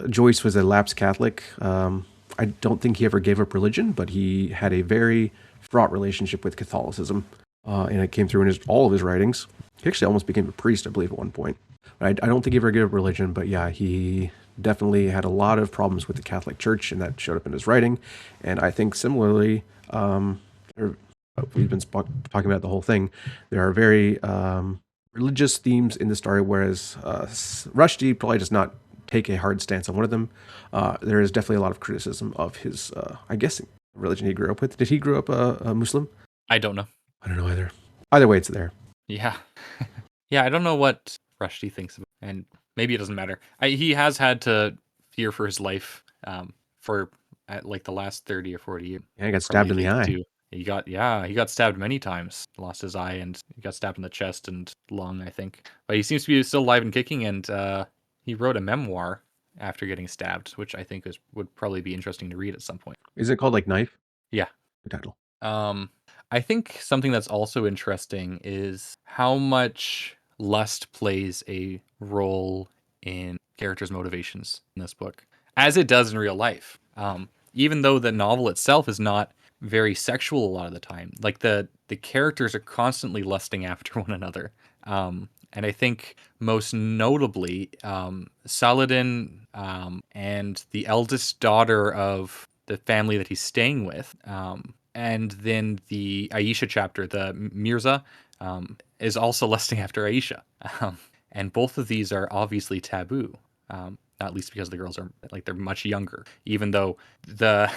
Joyce was a lapsed Catholic. I don't think he ever gave up religion, but he had a very fraught relationship with Catholicism. And it came through in all of his writings. He actually almost became a priest, I believe, at one point. I don't think he ever gave up religion, but yeah, he definitely had a lot of problems with the Catholic Church, and that showed up in his writing. And I think similarly, we've been talking about the whole thing. There are very religious themes in the story, whereas Rushdie probably does not take a hard stance on one of them. There is definitely a lot of criticism of his, I guess, religion he grew up with. Did he grow up a Muslim? I don't know. I don't know either. Either way, it's there. Yeah. Yeah, I don't know what Rushdie thinks about it, and maybe it doesn't matter. He has had to fear for his life for like the last 30 or 40 years. Yeah, he got stabbed in the eye. Too. He got stabbed many times. Lost his eye, and he got stabbed in the chest and lung, I think. But he seems to be still alive and kicking, and he wrote a memoir after getting stabbed, which I think would probably be interesting to read at some point. Is it called like Knife? Yeah. The title. I think something that's also interesting is how much lust plays a role in characters' motivations in this book, as it does in real life. Even though the novel itself is not very sexual a lot of the time, like the characters are constantly lusting after one another. And I think most notably, Saladin and the eldest daughter of the family that he's staying with, and then the Aisha chapter, the Mirza, is also lusting after Aisha. And both of these are obviously taboo, not least because the girls are they're much younger. Even though the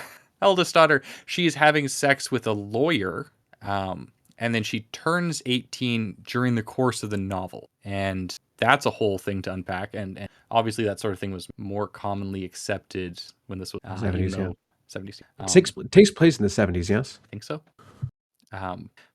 eldest daughter, she's having sex with a lawyer, and then she turns 18 during the course of the novel. And that's a whole thing to unpack. And obviously that sort of thing was more commonly accepted when this was 70s, yeah. 70s. It takes place in the 70s, yes? I think so.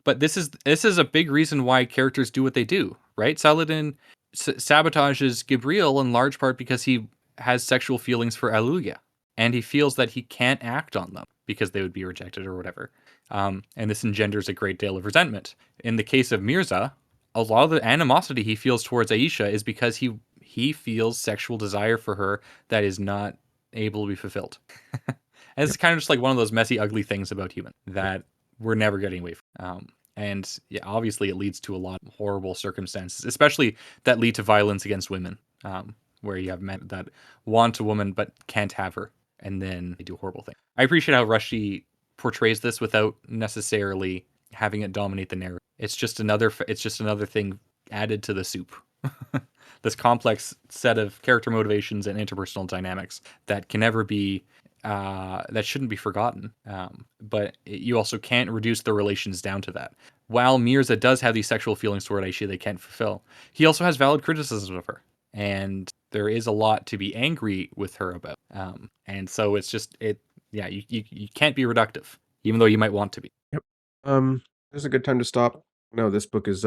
But this is a big reason why characters do what they do, right? Saladin sabotages Gabriel in large part because he has sexual feelings for Alugia, and he feels that he can't act on them because they would be rejected or whatever. And this engenders a great deal of resentment. In the case of Mirza, a lot of the animosity he feels towards Aisha is because he feels sexual desire for her that is not able to be fulfilled. And it's kind of just like one of those messy, ugly things about humans that we're never getting away from. And yeah, obviously it leads to a lot of horrible circumstances, especially that lead to violence against women, where you have men that want a woman but can't have her, and then they do horrible things. I appreciate how Rushdie portrays this without necessarily having it dominate the narrative. It's just another thing added to the soup. This complex set of character motivations and interpersonal dynamics that can never be that shouldn't be forgotten. But you also can't reduce the relations down to that. While Mirza does have these sexual feelings toward Aisha they can't fulfill, he also has valid criticisms of her, and there is a lot to be angry with her about. And so it's just it. Yeah, you can't be reductive, even though you might want to be. Yep. This is a good time to stop. No, this book is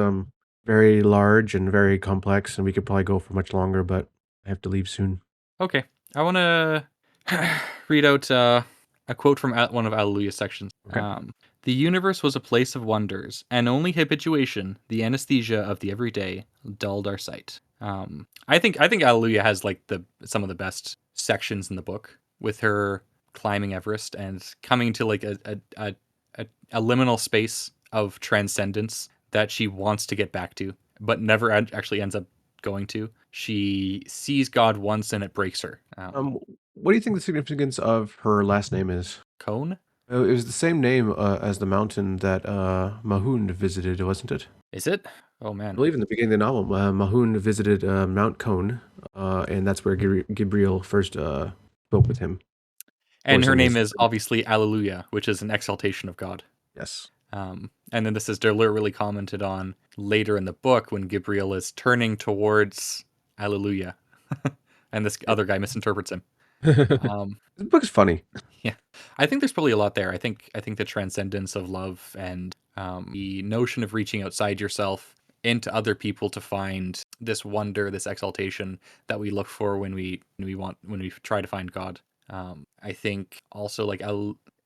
very large and very complex, and we could probably go for much longer, but I have to leave soon. Okay, I want to read out a quote from one of Alleluia's sections. Okay. The universe was a place of wonders, and only habituation, the anesthesia of the everyday, dulled our sight. I think Alleluia has like some of the best sections in the book, with her climbing Everest and coming to like a liminal space of transcendence that she wants to get back to, but never actually ends up going to. She sees God once and it breaks her. What do you think the significance of her last name is? Cone? It was the same name as the mountain that Mahund visited, wasn't it? Is it? Oh I man. believe in the beginning of the novel, Mahund visited Mount Cone, and that's where Gabriel first spoke with him. And her name is obviously Alleluia, which is an exaltation of God. Yes. And then this is literally commented on later in the book when Gabriel is turning towards Alleluia, and this other guy misinterprets him. This book is funny. Yeah, I think there's probably a lot there. I think the transcendence of love and the notion of reaching outside yourself into other people to find this wonder, this exaltation that we look for when we try to find God. I think also like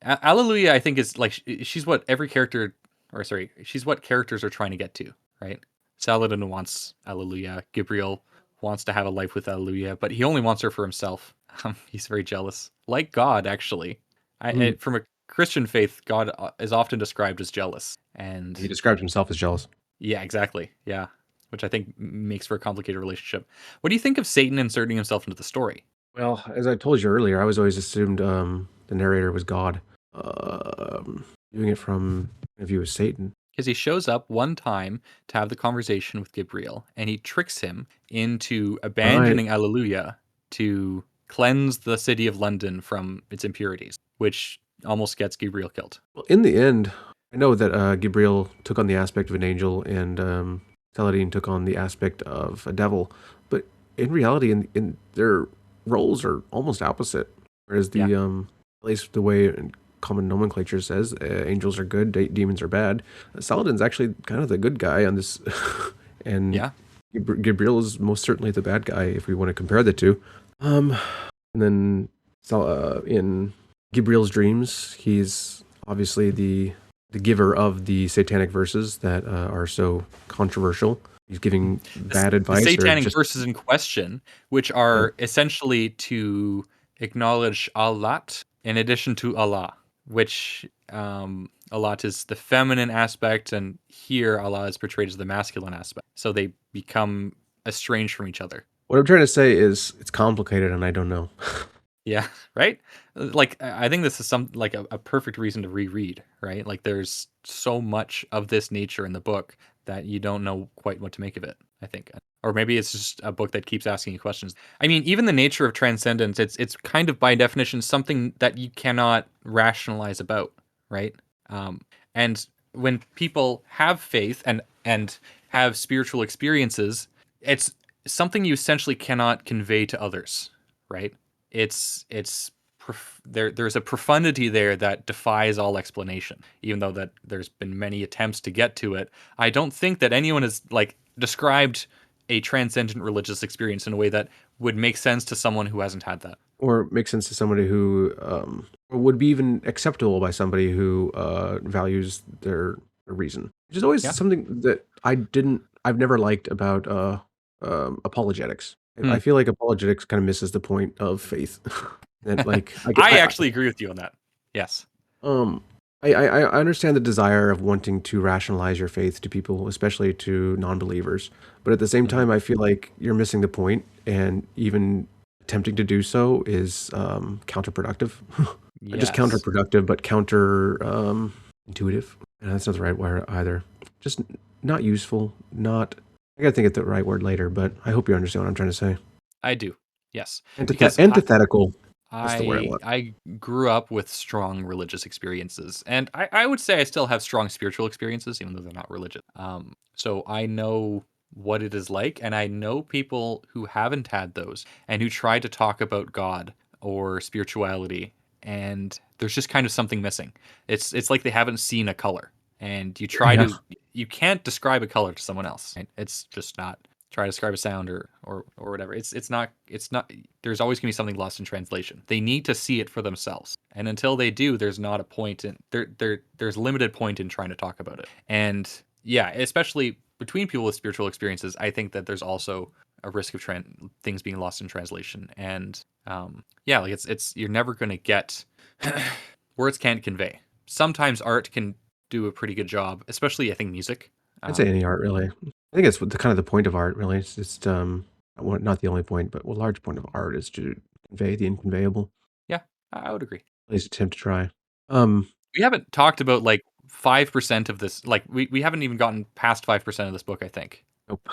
Alleluia, I think is like she's what every character, or sorry, she's what characters are trying to get to, right? Saladin wants Alleluia. Gabriel wants to have a life with Alleluia, but he only wants her for himself. He's very jealous, like God, actually. Mm. From a Christian faith, God is often described as jealous, He and described himself as jealous. yeah, exactly, yeah, which I think makes for a complicated relationship. What do you think of Satan inserting himself into the story? Well, as I told you earlier, I was always assumed the narrator was God. Doing it from the view of Satan. Because he shows up one time to have the conversation with Gabriel, and he tricks him into Right. abandoning Alleluia to cleanse the city of London from its impurities, which almost gets Gabriel killed. Well, in the end, I know that Gabriel took on the aspect of an angel, and Saladin took on the aspect of a devil. But in reality, in their roles are almost opposite. Whereas Yeah, at least the way common nomenclature says, angels are good, demons are bad. Saladin's actually kind of the good guy on this, and yeah. Gabriel is most certainly the bad guy if we want to compare the two. And then in Gabriel's dreams, he's obviously the giver of the satanic verses that are so controversial. He's giving bad The advice or satanic just verses in question, which are essentially to acknowledge Allah in addition to Allah, which Allah is the feminine aspect, and here Allah is portrayed as the masculine aspect. So they become estranged from each other. what I'm trying to say is it's complicated and I don't know. Yeah, right? Like I think this is like a perfect reason to reread, right? Like there's so much of this nature in the book that you don't know quite what to make of it, I think. Or maybe it's just a book that keeps asking you questions. I mean, even the nature of transcendence, it's kind of by definition something that you cannot rationalize about, right? Um, and when people have faith and have spiritual experiences, it's something you essentially cannot convey to others, right? It's there's a profundity there that defies all explanation, even though that there's been many attempts to get to it. I don't think that anyone has like described a transcendent religious experience in a way that would make sense to someone who hasn't had that. Or makes sense to somebody who or would be even acceptable by somebody who values their reason. Which is always Yeah. something that I've never liked about apologetics. I Hmm. feel like apologetics kind of misses the point of faith. And like I actually agree with you on that. Yes. um I understand the desire of wanting to rationalize your faith to people, especially to non-believers. But at the same Mhm. time, I feel like you're missing the point, and even attempting to do so is counterproductive. Not just Yes. counterproductive, but counter intuitive. And that's not the right word either. Just not useful. Not. I gotta think of the right word later, but I hope you understand what I'm trying to say. I do. Yes. Because Antithetical is the word I I want. I grew up with strong religious experiences, and I would say I still have strong spiritual experiences, even though they're not religious. So I know what it is like, and I know people who haven't had those and who try to talk about God or spirituality, and there's just kind of something missing. It's like they haven't seen a color, and Yeah. you can't describe a color to someone else. Right? It's just not try to describe a sound or whatever. It's not there's always going to be something lost in translation. They need to see it for themselves. And until they do, there's not a point in there's limited point in trying to talk about it. And yeah, especially between people with spiritual experiences, I think that there's also a risk of things being lost in translation. And yeah, like it's you're never going to get words can't convey. Sometimes art can do a pretty good job, especially I think music. I'd say Um, any art, really. I think it's the kind of the point of art, really. It's just not the only point, but a large point of art is to convey the inconveyable. yeah, I would agree. At least attempt to try. Um, We haven't talked about like 5% of this. Like we haven't even gotten past 5% of this book, I think. Nope.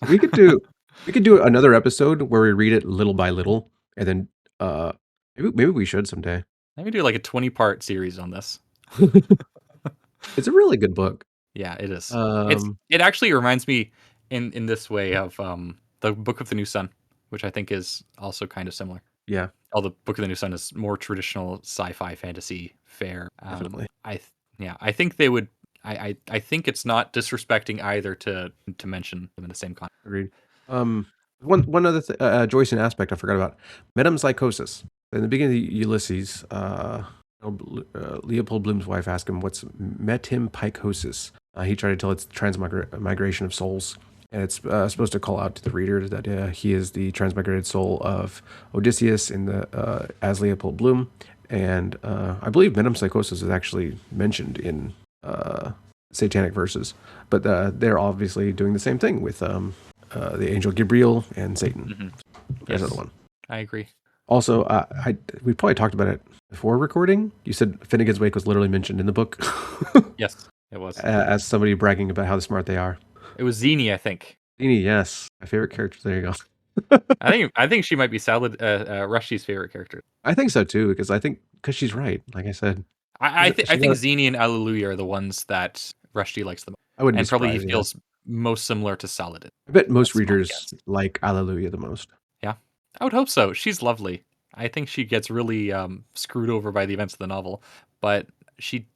we could do another episode where we read it little by little, and then uh, maybe we should someday. Maybe do like a 20-part series on this. It's a really good book. Yeah, it is. Um, It actually reminds me in this way of the Book of the New Sun, which I think is also kind of similar. yeah, Although Book of the New Sun is more traditional sci-fi fantasy fare. definitely. Yeah, I think they would. I think it's not disrespecting either to mention them in the same context. Agreed. Um, one other Joycean aspect I forgot about: metempsychosis. In the beginning of Ulysses, Leopold Bloom's wife asked him what's metempsychosis. He tried to tell it's transmigration of souls, and it's supposed to call out to the reader that he is the transmigrated soul of Odysseus in the as Leopold Bloom. And I believe metempsychosis is actually mentioned in Satanic verses, but they're obviously doing the same thing with the angel Gabriel and Satan. Mm-hmm. There's Yes, another one. I agree. Also, we probably talked about it before recording. You said Finnegan's Wake was literally mentioned in the book Yes, it was. as somebody bragging about how smart they are. It was Zini, I think. Dini, yes, my favorite character. There you go. I think she might be Rushdie's favorite character. I think so too, because she's right. Like I said, I she's think not. Zini and Alleluia are the ones that Rushdie likes the most, I wouldn't be and probably he surprised. Yeah, feels most similar to Saladin. I bet most That's my readers guess. like Alleluia the most. Yeah, I would hope so. She's lovely. I think she gets really screwed over by the events of the novel, but she,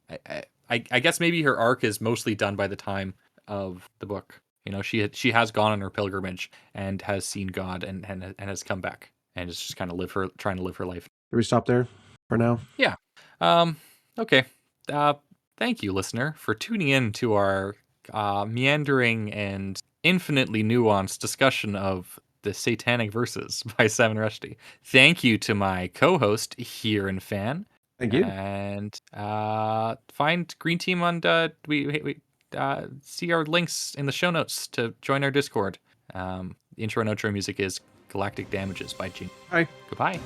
I guess maybe her arc is mostly done by the time of the book. You know, she has gone on her pilgrimage and has seen God and has come back and is just kind of trying to live her life. Should we stop there for now? Yeah. Um. Okay. Uh. Thank you, listener, for tuning in to our meandering and infinitely nuanced discussion of the Satanic Verses by Salman Rushdie. Thank you to my co-host Hurin Fan, Thank you. and find Green Team on we see our links in the show notes to join our Discord. The intro and outro music is Galactic Damages by Jingle. Bye. Goodbye.